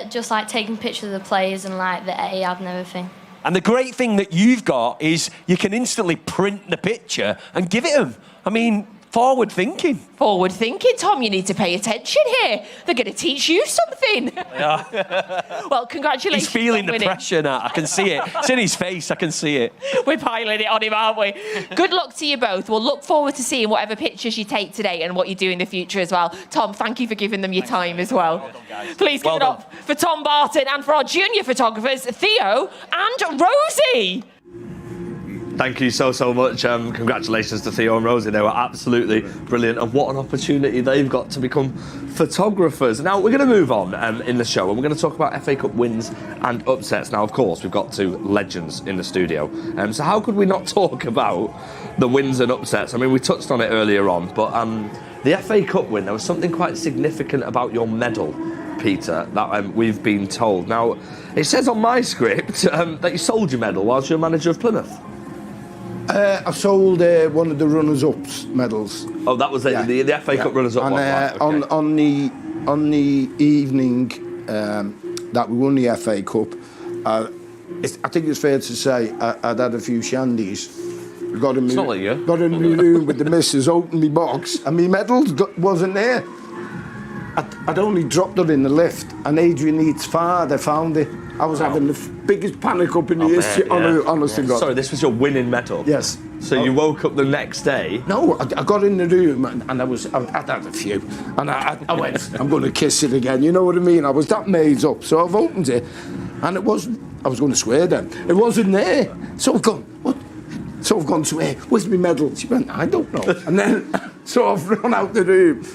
Just like taking pictures of the players and like the Etihad and everything. And the great thing that you've got is you can instantly print the picture and give it them. I mean, forward thinking. Forward thinking, Tom, you need to pay attention here. They're going to teach you something. Yeah. Well, congratulations. He's feeling the pressure now. I can see it. It's in his face. I can see it. We're piling it on him, aren't we? Good luck to you both. We'll look forward to seeing whatever pictures you take today and what you do in the future as well. Tom, thank you for giving them your time as well. Well done, Please give it up for Tom Barton and for our junior photographers, Theo and Rosie. Thank you so much. Congratulations to Theo and Rosie. They were absolutely brilliant. And what an opportunity they've got to become photographers. Now, we're going to move on in the show and we're going to talk about FA Cup wins and upsets. Now, of course, we've got 2 legends in the studio. So how could we not talk about the wins and upsets? I mean, we touched on it earlier on, but The FA Cup win, there was something quite significant about your medal, Peter, that we've been told. Now, it says on my script that you sold your medal whilst you were manager of Plymouth. I sold one of the runners-ups medals. Oh, that was it, the FA Cup runners-up one. And on the evening that we won the FA Cup, I think it's fair to say I'd had a few shandies. Got in my room with the missus, opened my box, and my medal wasn't there. I'd only dropped it in the lift, and Adrian Heath's father found it. I was having the biggest panic up in the history, honest to God. Sorry, this was your winning medal? Yes. So you woke up the next day? No, I got in the room and I'd had a few, and I went, I'm going to kiss it again, you know what I mean? I was that made up, so I've opened it, and I was going to swear then. It wasn't there. So I've gone, what? So I've gone to her, where's my medal? She went, I don't know. And then, so I've run out the room.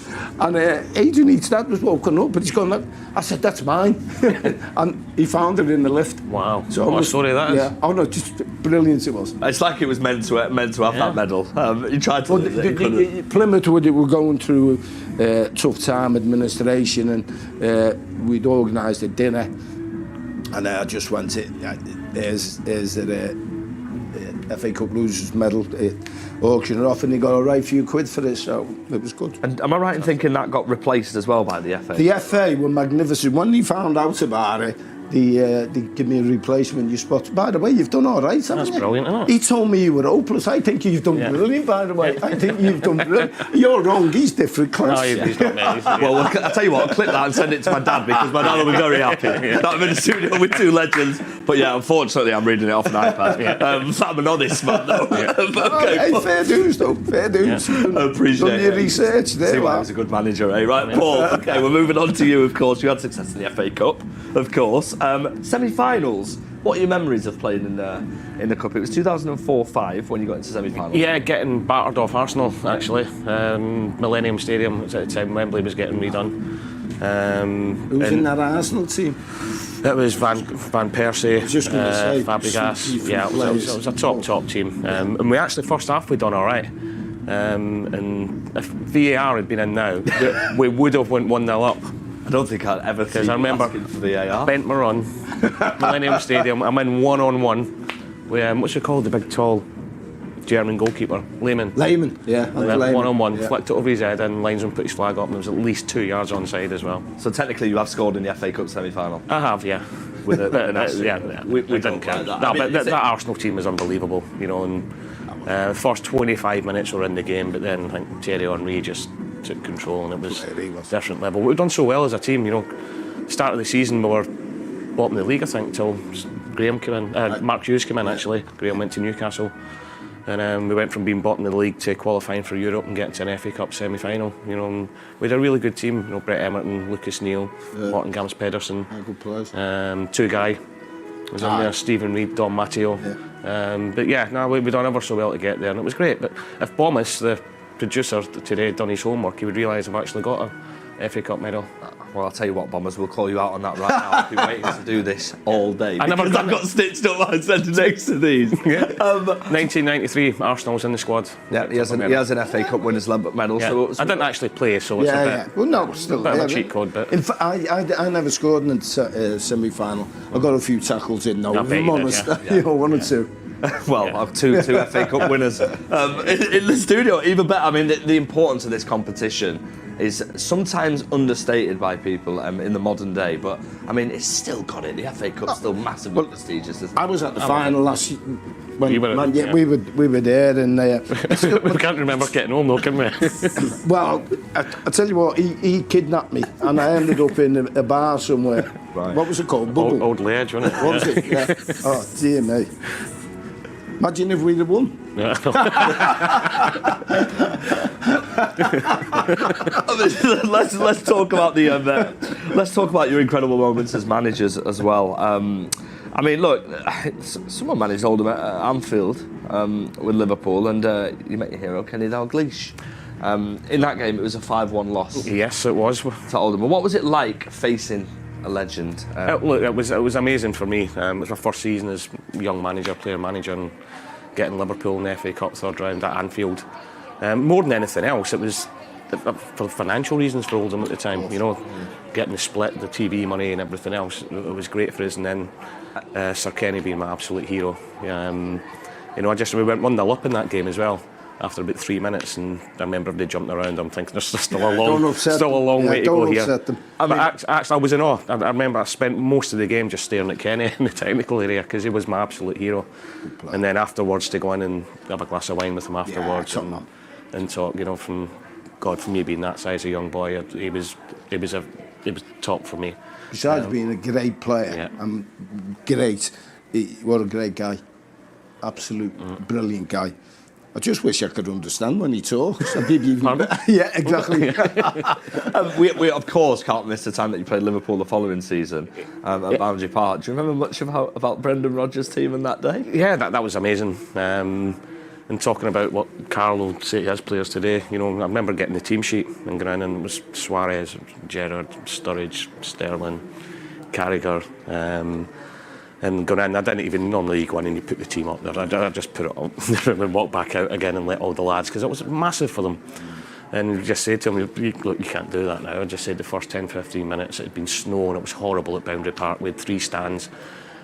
And Adrian Heath's dad was woken up, but he's gone, I said, that's mine. And he found it in the lift. Wow. So what a story that is. Yeah. Oh no, just brilliant it was. It's like it was meant to have that medal. You tried to... Plymouth were going through a tough time, administration, and we'd organised a dinner. And I just went, there's the FA Cup losers medal, auction it off, and he got a right few quid for it, so it was good. And am I right in thinking that got replaced as well by the FA? The FA were magnificent. When they found out about it, they give me a replacement. You spot. By the way, you've done all right, haven't you? That's brilliant, isn't it? He told me you were hopeless. I think you've done brilliant, by the way. I think you've done brilliant. You're wrong. He's different class. No, he's not me. Well, I'll tell you what, I'll clip that and send it to my dad, because my dad will be very happy that I'm in the studio with two legends. But yeah, unfortunately, I'm reading it off an iPad. I'm an honest man, though. Hey, fair dues, though. Fair dues. I appreciate done your research there. See why he was a good manager, eh? Right, Paul. Okay, we're moving on to you, of course. You had success in the FA Cup, of course. Semi-finals. What are your memories of playing in the cup? It was 2004-5 when you got into semi-finals. Yeah, getting battered off Arsenal, actually. Millennium Stadium at the time. Wembley was getting redone. Who was in that Arsenal team? It was Van Persie, Fabregas. Yeah, it was a top team. And we actually, first half, we done all right. And if VAR had been in now, we would have went 1-0 up. I don't think I'd ever think I remember for VAR. Bent my run, Millennium Stadium. I'm in one-on-one with what's it called, the big tall German goalkeeper, Lehmann. Yeah. One-on-one, flicked it over his head, and linesman put his flag up, and there was at least 2 yards onside as well. So technically, you have scored in the FA Cup semi-final. I have, yeah. With we didn't count. That Arsenal team was unbelievable, you know. And the first 25 minutes were in the game, but then I think Thierry Henry just took control, and it was a different level. We've done so well as a team, you know. Start of the season we were bottom of the league, I think, till Graham came in. Mark Hughes came in, actually. Graham went to Newcastle, and we went from being bottom of the league to qualifying for Europe and getting to an FA Cup semi-final. You know, and we had a really good team. You know, Brett Emerton, Lucas Neal, Martin Gams Pedersen, good players. Two guy was in there, Stephen Reid, Don Matteo. But yeah, no, we done ever so well to get there, and it was great. But if Bomis, the producer today, had done his homework, he would realise I've actually got a FA Cup medal. Well, I'll tell you what, Bombers, we'll call you out on that right now. I've been waiting to do this all day. I've got stitched up and sent next to these. 1993, Arsenal was in the squad. Yeah, he has an FA Cup winners' medal. Yeah. So I didn't actually play, so it's a bit. Well, no, still a bit of a cheat code. But in fact, I never scored in the semi-final. I got a few tackles in, though. You know, one or two. Well, I've two FA Cup winners in the studio. Even better. I mean, the importance of this competition is sometimes understated by people in the modern day, but I mean, it's still got it. The FA Cup's still massively prestigious. Isn't it? I was at the final last year. We were there, and we can't remember getting home, though, can we? Well, I tell you what, he kidnapped me, and I ended up in a bar somewhere. Right. What was it called? Bubble. Old Ledge, wasn't it? What was it? Yeah. Oh dear me. Imagine if we'd have won. Let's talk about let's talk about your incredible moments as managers as well. I mean, look, someone managed Oldham at Anfield with Liverpool, and you met your hero Kenny Dalglish. In that game, it was a 5-1 loss. Yes, it was. To Oldham. What was it like facing a legend? Look, it was amazing for me. It was my first season as young player manager, and getting Liverpool in the FA Cup third round at Anfield. More than anything else, it was for financial reasons for Oldham at the time. You know, getting the split, the TV money and everything else, it was great for us. And then Sir Kenny being my absolute hero. You know, we went 1-0 up in that game as well after about 3 minutes, and I remember they jumped around. I'm thinking there's still a long way to go here. Them. But actually, I was in awe. I remember I spent most of the game just staring at Kenny in the technical area because he was my absolute hero. And then afterwards to go in and have a glass of wine with him afterwards and talk. You know, from me being that size a young boy, he was top for me. Besides being a great player, what a great guy, absolute brilliant guy. I just wish I could understand when he talks. Yeah, exactly. We of course can't miss the time that you played Liverpool the following season at Boundary Park. Do you remember much about Brendan Rodgers' team on that day? Yeah, that was amazing. And talking about what Carl will say to his players today, you know, I remember getting the team sheet and going in, and it was Suarez, Gerrard, Sturridge, Sterling, Carragher. And going in, I didn't even normally go in and you put the team up there. I just put it up and walk back out again and let all the lads, because it was massive for them. And just said to them, look, you can't do that now. I just said the first 10-15 minutes it had been snow and it was horrible at Boundary Park. We had 3 stands,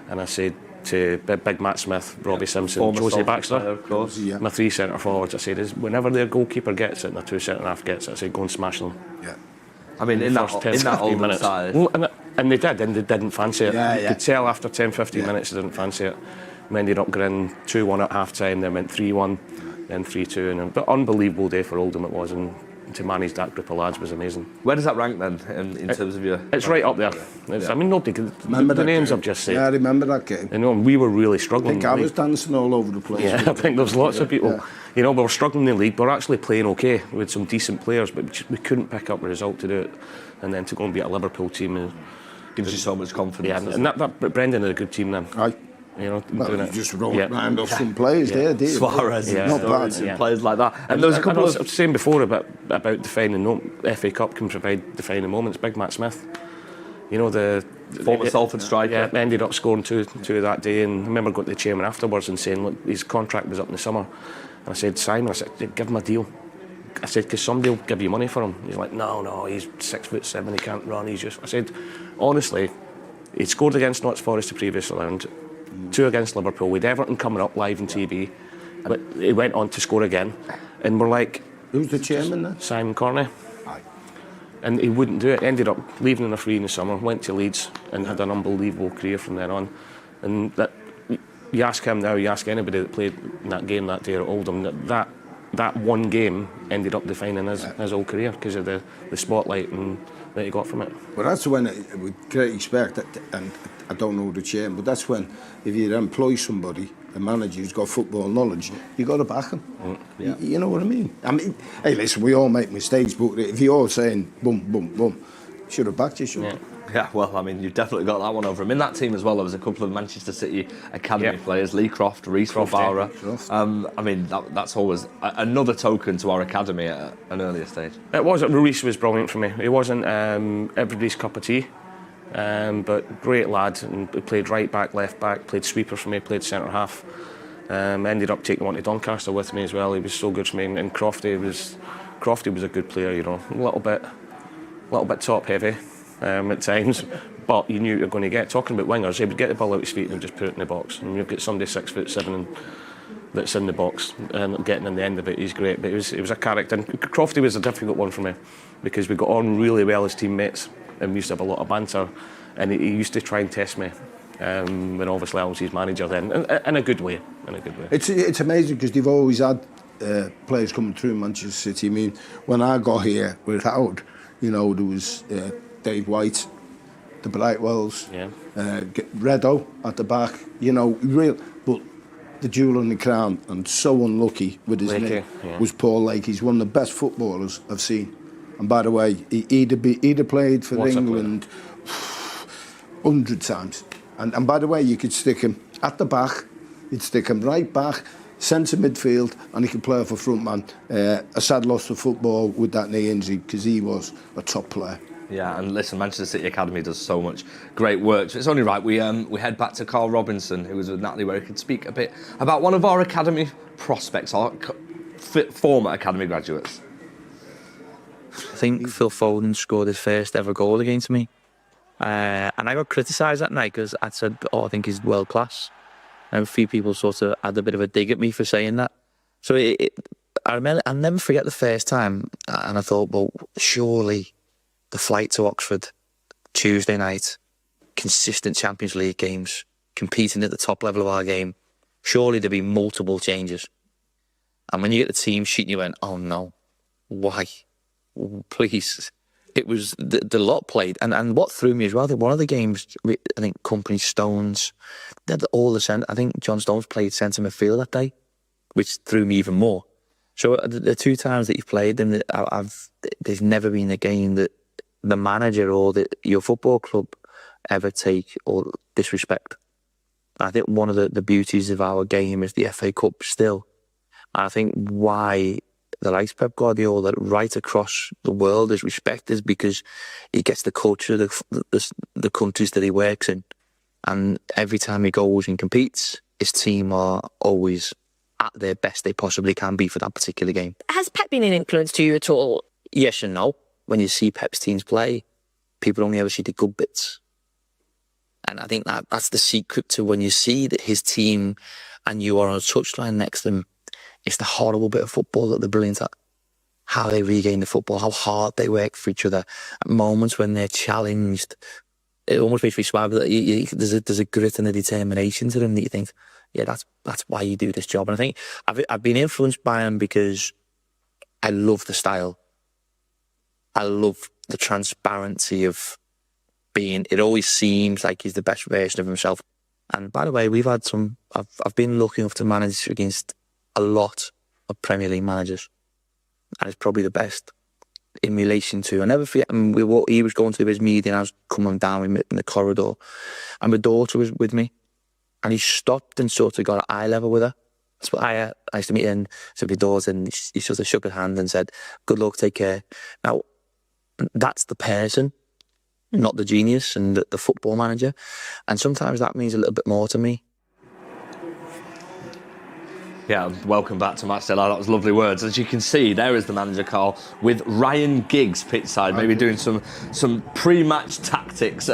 and I said to Big Matt Smith, Robbie Simpson, Josie Baxter, of course, my 3 centre forwards, I said, whenever their goalkeeper gets it and their 2 centre half gets it, I said, go and smash them. Yeah. I mean, in that Oldham side. And they did, and they didn't fancy it. Yeah, you could tell after 10-15 minutes they didn't fancy it. We ended up going 2-1 at half time, then went 3-1, then 3-2. But unbelievable day for Oldham it was, and to manage that group of lads was amazing. Where does that rank then in terms of your? It's right up there. I mean, nobody could. The names I've just said. Yeah, I remember that game. You know, we were really struggling. I think I was dancing all over the place. Yeah, I think there's lots of people. Yeah. You know, we were struggling in the league. We were actually playing okay with some decent players, but we couldn't pick up a result to do it. And then to go and beat a Liverpool team gives you so much confidence. Yeah, and that Brendan had a good team then. Aye. You know, you just round off some players there, did you? Suarez, not bad. Players like that. And there was a couple I was saying before about defining FA Cup can provide defining moments. Big Matt Smith, you know, the former Salford striker. Yeah, ended up scoring two that day, and I remember going to the chairman afterwards and saying, look, his contract was up in the summer, and I said, Simon, give him a deal. I said, because somebody will give you money for him. He's like, no, he's 6'7", he can't run. I said, honestly, he scored against Notts Forest the previous round, 2 against Liverpool, with Everton coming up live on TV, but he went on to score again, and we're like, who's the chairman then? Simon Corney. And he wouldn't do it. Ended up leaving on a free in the summer, went to Leeds, and had an unbelievable career from then on. And that, you ask him now, you ask anybody that played in that game that day at Oldham, that one game ended up defining his whole career because of the spotlight and that he got from it. Well, that's when, with great respect, and I don't know the chairman, but that's when, if you employ somebody, a manager who's got football knowledge, you got to back him. Yeah. You know what I mean? Hey, listen, we all make mistakes, but if you're all saying boom, boom, boom, should have backed you, shouldn't you? Yeah, well, I mean, you've definitely got that one over him. In that team as well, there was a couple of Manchester City academy players, Lee Croft, Reid Bauer. I mean, that's always another token to our academy at an earlier stage. It was. Reid was brilliant for me. He wasn't everybody's cup of tea, but great lad, and he played right back, left back, played sweeper for me, played centre half. Ended up taking one to Doncaster with me as well. He was so good for me. And Crofty was a good player, you know, a little bit top heavy. At times, but you knew you were going to get. Talking about wingers, he would get the ball out his feet and just put it in the box, and you've got somebody 6'7" that's in the box and getting in the end of it. He's great, but he was a character. And Crofty was a difficult one for me because we got on really well as teammates and we used to have a lot of banter, and he used to try and test me. When obviously I was his manager then, in a good way. It's amazing because they've always had players coming through Manchester City. I mean, when I got here with Howard, you know, there was Dave White, the Brightwells, Redo at the back, you know, but the jewel on the crown, and so unlucky with his name, was Paul Lake. He's one of the best footballers I've seen. And by the way, he'd have played for England 100 times. And by the way, you could stick him at the back, you'd stick him right back, centre midfield, and he could play for front man. A sad loss to football with that knee injury because he was a top player. Yeah, and listen, Manchester City Academy does so much great work. So it's only right we head back to Carl Robinson, who was with Natalie, where he could speak a bit about one of our academy prospects, our former academy graduates. I think Phil Foden scored his first ever goal against me. And I got criticised that night because I said, I think he's world class. And a few people sort of had a bit of a dig at me for saying that. So I remember, I'll never forget the first time. And I thought, well, surely the flight to Oxford, Tuesday night, consistent Champions League games, competing at the top level of our game, surely there'd be multiple changes. And when you get the team sheet and you went, oh no, why? Please. It was the lot played. And what threw me as well, one of the games, I think Company, Stones, they had all the centre. I think John Stones played centre midfield that day, which threw me even more. So the two times that you've played them, there's never been a game that the manager or your football club ever take or disrespect. I think one of the beauties of our game is the FA Cup still. I think why the likes Pep Guardiola right across the world is respected is because he gets the culture of the countries that he works in. And every time he goes and competes, his team are always at their best they possibly can be for that particular game. Has Pep been an influence to you at all? Yes and no. When you see Pep's teams play, people only ever see the good bits. And I think that's the secret to when you see that his team and you are on a touchline next to them, it's the horrible bit of football that they're brilliant at. How they regain the football, how hard they work for each other. At moments when they're challenged, it almost makes me smile. But there's a grit and a determination to them that you think, yeah, that's why you do this job. And I think I've been influenced by him because I love the style. I love the transparency of being. It always seems like he's the best version of himself. And by the way, we've had some. I've been lucky enough to manage against a lot of Premier League managers, and it's probably the best in relation to. I never forget him. He was going to his meeting. I was coming down with him in the corridor, and my daughter was with me, and he stopped and sort of got eye level with her. That's what I used to meet him to my daughter, and he sort of shook her hand and said, "Good luck, take care." Now, that's the person, not the genius and the football manager, and sometimes that means a little bit more to me. Yeah, welcome back to MatchDay. That was lovely words. As you can see, there is the manager, Carl, with Ryan Giggs pitchside, maybe doing some pre-match tactics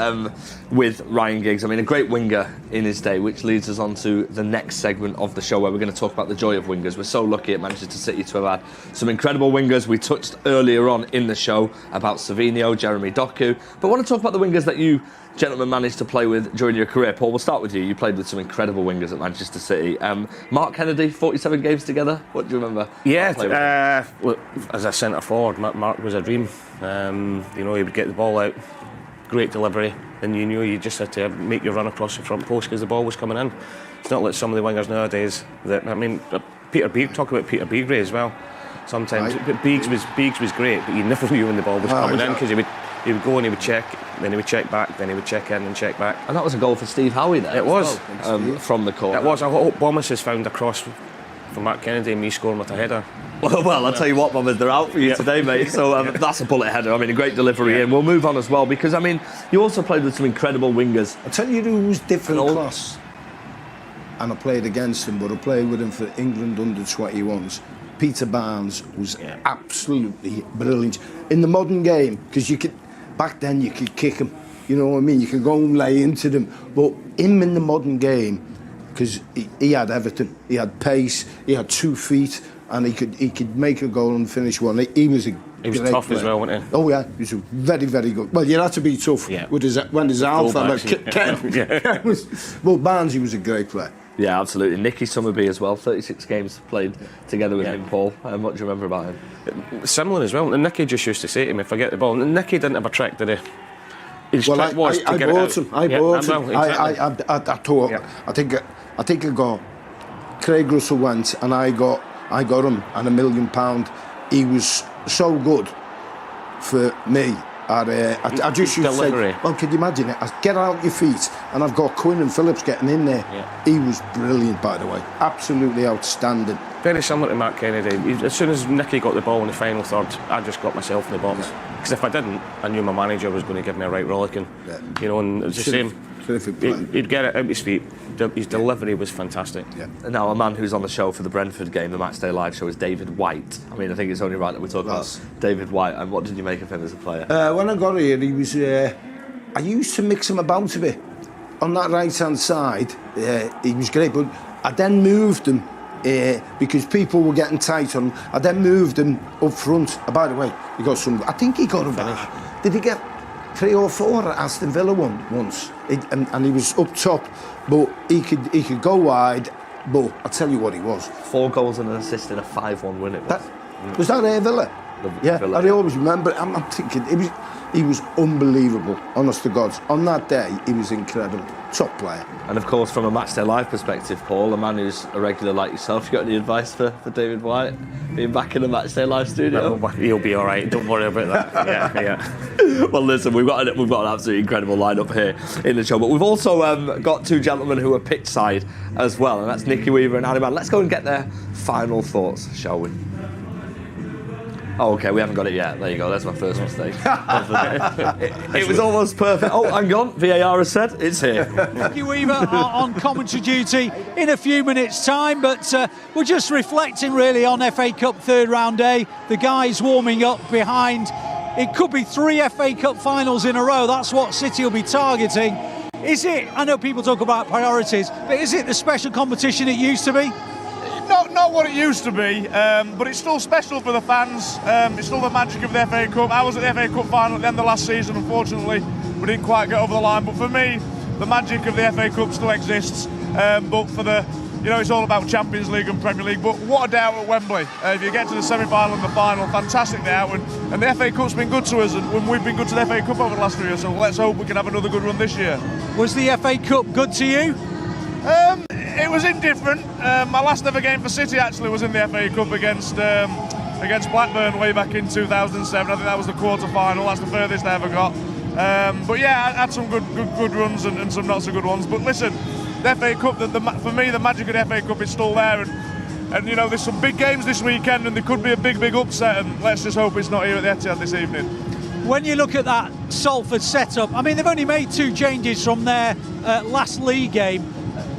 with Ryan Giggs. I mean, a great winger in his day, which leads us on to the next segment of the show where we're going to talk about the joy of wingers. We're so lucky at Manchester City to have had some incredible wingers. We touched earlier on in the show about Savinho, Jeremy Doku, but I want to talk about the wingers that you gentlemen managed to play with during your career. Paul, we'll start with you. You played with some incredible wingers at Manchester City. Mark Kennedy, 47 games together. What do you remember? Yeah, as a centre forward, Mark was a dream. He would get the ball out, great delivery, and you knew you just had to make your run across the front post because the ball was coming in. It's not like some of the wingers nowadays. Talk about Peter Beagrie as well. Sometimes, but Beags was great, but you never knew when the ball was coming in because he would go and he would check, then he would check back, then he would check in and check back. And that was a goal for Steve Howie there. It was. From the corner. It was. I hope Bombas has found a cross for Mark Kennedy and me scoring with a header. Well, I'll tell you what, Bombas, they're out for you today, mate. So that's a bullet header. I mean, a great delivery, and we'll move on as well because, I mean, you also played with some incredible wingers. I'll tell you who's different class, and I played against him, but I played with him for England under-21s. Peter Barnes was absolutely brilliant in the modern game because back then you could kick him, you know what I mean? You could go and lay into them, but him in the modern game, because he had everything. He had pace, he had 2 feet, and he could make a goal and finish one. He was tough player as well, wasn't he? Oh yeah, he was very, very good. Well, you had to be tough with his alpha. Well, Barnes, he was a great player. Yeah, absolutely. Nicky Summerby as well, 36 games played together with him, Paul. What do you remember about him? Similar as well. And Nicky just used to say to me, if I get the ball, and Nicky didn't have a trick, did he? His trick was to get bought him. I bought him. Exactly. I thought. Yeah. I think I got. Craig Russell went, and I got him, and £1 million. He was so good for me. I just used to say, well, could you imagine it? I get out your feet, and I've got Quinn and Phillips getting in there. Yeah. He was brilliant, by the way. Absolutely outstanding. Very similar to Mark Kennedy. As soon as Nicky got the ball in the final third, I just got myself in the box. Because if I didn't, I knew my manager was going to give me a right rollicking. Yeah. You know, and it's the same. He'd get it out his feet. His delivery was fantastic. Yeah. Now, a man who's on the show for the Brentford game, the Matchday live show, is David White. I mean, I think it's only right that we talk about David White. And what did you make of him as a player? When I got here, he was. I used to mix him about a bit. On that right-hand side, he was great, but I then moved him because people were getting tight on him. I then moved him up front. By the way, he got some. I think he got about. Did he get 3 or 4 at Aston Villa once? And he was up top, but he could go wide. But I'll tell you what he was. 4 goals and an assist in a 5-1 win. It was. Was that Villa? Yeah, Villa. I always remember. I'm thinking he was unbelievable. Honest to God, on that day he was incredible. Top player. And of course, from a Matchday Live perspective, Paul, a man who's a regular like yourself, you got any advice for David White being back in the Matchday Live studio? Well, he'll be all right. Don't worry about that. Yeah. Well, listen, we've got an absolutely incredible lineup here in the show, but we've also got 2 gentlemen who are pitch side as well, and that's Nicky Weaver and Andy Mann. Let's go and get their final thoughts, shall we? Oh, OK, we haven't got it yet. There you go, that's my first mistake. it was almost perfect. Oh, hang on, VAR has said it's here. Nicky Weaver on commentary duty in a few minutes' time, but we're just reflecting really on FA Cup 3rd round day. The guys warming up behind. It could be 3 FA Cup finals in a row. That's what City will be targeting. Is it, I know people talk about priorities, but is it the special competition it used to be? Not what it used to be, but it's still special for the fans. It's still the magic of the FA Cup. I was at the FA Cup final at the end of last season. Unfortunately, we didn't quite get over the line. But for me, the magic of the FA Cup still exists. But for it's all about Champions League and Premier League. But what a day out at Wembley. If you get to the semi-final and the final, fantastic day out. And the FA Cup's been good to us, and we've been good to the FA Cup over the last 3 years. So let's hope we can have another good run this year. Was the FA Cup good to you? It was indifferent. My last ever game for City actually was in the FA Cup against Blackburn way back in 2007. I think that was the quarter-final. That's the furthest I ever got. But yeah, I had some good runs and some not so good ones. But listen, the FA Cup, for me, the magic of the FA Cup is still there. And there's some big games this weekend, and there could be a big upset. And let's just hope it's not here at the Etihad this evening. When you look at that Salford setup, I mean, they've only made 2 changes from their last league game.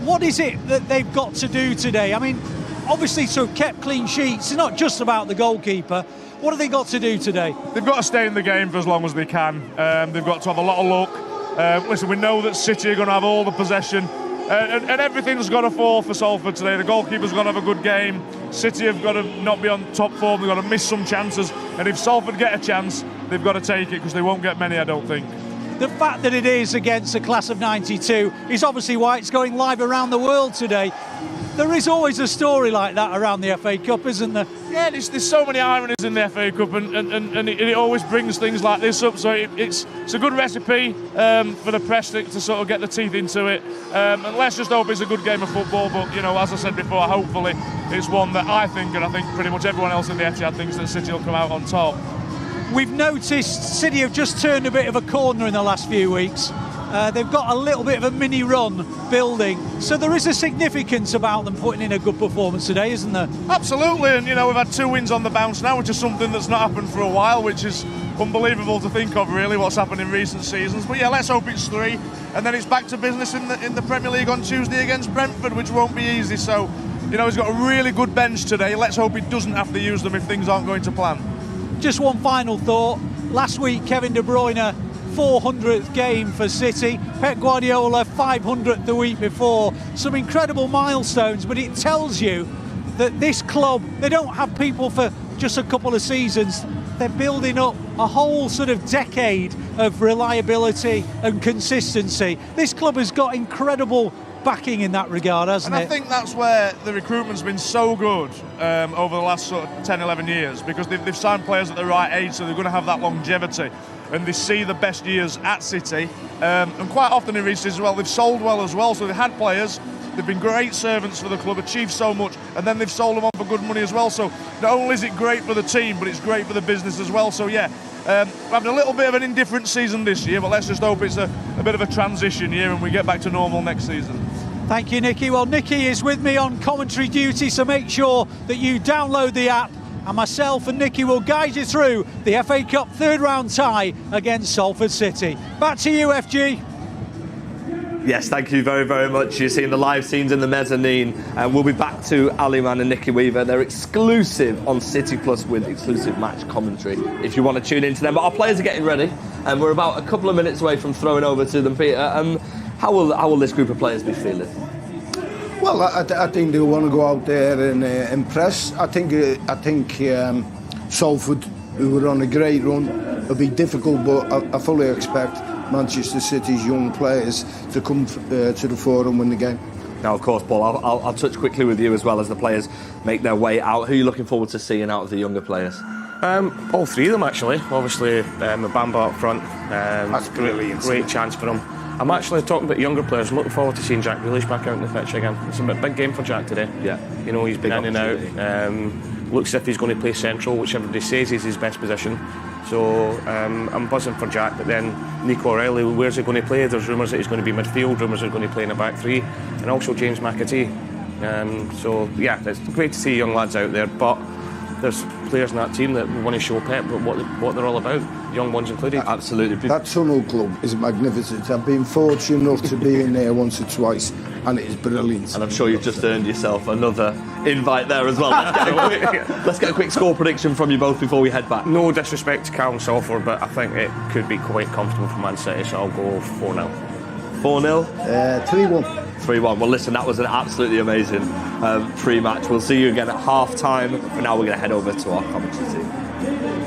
What is it that they've got to do today? I mean, obviously to have kept clean sheets, it's not just about the goalkeeper. What have they got to do today? They've got to stay in the game for as long as they can. They've got to have a lot of luck. Listen, we know that City are going to have all the possession. And everything's got to fall for Salford today. The goalkeeper's got to have a good game. City have got to not be on top form. They've got to miss some chances. And if Salford get a chance, they've got to take it, because they won't get many, I don't think. The fact that it is against a class of 92 is obviously why it's going live around the world today. There is always a story like that around the FA Cup, isn't there? Yeah, there's so many ironies in the FA Cup, and it always brings things like this up. So it's a good recipe for the press to sort of get the teeth into it. And let's just hope it's a good game of football. But as I said before, hopefully it's one that I think, and I think pretty much everyone else in the Etihad thinks, that City will come out on top. We've noticed City have just turned a bit of a corner in the last few weeks. They've got a little bit of a mini run building, so there is a significance about them putting in a good performance today, isn't there? Absolutely, and we've had 2 wins on the bounce now, which is something that's not happened for a while, which is unbelievable to think of, really, what's happened in recent seasons. But yeah, let's hope it's 3, and then it's back to business in the Premier League on Tuesday against Brentford, which won't be easy. So he's got a really good bench today. Let's hope he doesn't have to use them if things aren't going to plan. Just one final thought. Last week, Kevin De Bruyne, 400th game for City. Pep Guardiola, 500th the week before. Some incredible milestones, but it tells you that this club, they don't have people for just a couple of seasons. They're building up a whole sort of decade of reliability and consistency. This club has got incredible backing in that regard, hasn't it? And I think that's where the recruitment's been so good over the last sort of 10, 11 years, because they've signed players at the right age, so they're going to have that longevity, and they see the best years at City, and quite often in recent as well, they've sold well as well, so they've had players, they've been great servants for the club, achieved so much, and then they've sold them on for good money as well. So not only is it great for the team, but it's great for the business as well. So yeah, we're having a little bit of an indifferent season this year, but let's just hope it's a bit of a transition year and we get back to normal next season. Thank you, Nicky. Well, Nicky is with me on commentary duty, so make sure that you download the app and myself and Nicky will guide you through the FA Cup third round tie against Salford City. Back to you, FG. Yes, thank you very, very much. You're seeing the live scenes in the mezzanine. We'll be back to Ali Man and Nicky Weaver. They're exclusive on City Plus with exclusive match commentary if you want to tune into them. But our players are getting ready, and we're about a couple of minutes away from throwing over to them. Peter, how will this group of players be feeling? Well, I think they want to go out there and impress. I think Salford, who were on a great run, will be difficult, but I fully expect Manchester City's young players to come to the fore and win the game. Now, of course, Paul, I'll touch quickly with you as well as the players make their way out. Who are you looking forward to seeing out of the younger players? All three of them, actually. Obviously, Mbamba up front. That's brilliant. Great chance for him. I'm actually talking about younger players. I'm looking forward to seeing Jack Grealish back out in the pitch again. It's a big game for Jack today. Yeah. You know, he's been in and out. Looks as if he's going to play central, which everybody says is his best position. So I'm buzzing for Jack, but then Nico O'Reilly, where's he going to play? There's rumours that he's going to be midfield, rumours that he's going to play in a back three, and also James McAtee. So yeah, it's great to see young lads out there, but there's players in that team that want to show Pep what they're all about, young ones included. Absolutely. That Tunnel Club is magnificent. I've been fortunate enough to be in there once or twice, and it is brilliant. And I'm sure you've just earned yourself another invite there as well. Let's get a quick score prediction from you both before we head back. No disrespect to Callum Salford, but I think it could be quite comfortable for Man City, so I'll go 4-0. 4-0? 3-1. 3-1. Well, listen, that was an absolutely amazing pre-match. We'll see you again at half-time. For now, we're going to head over to our commentary team.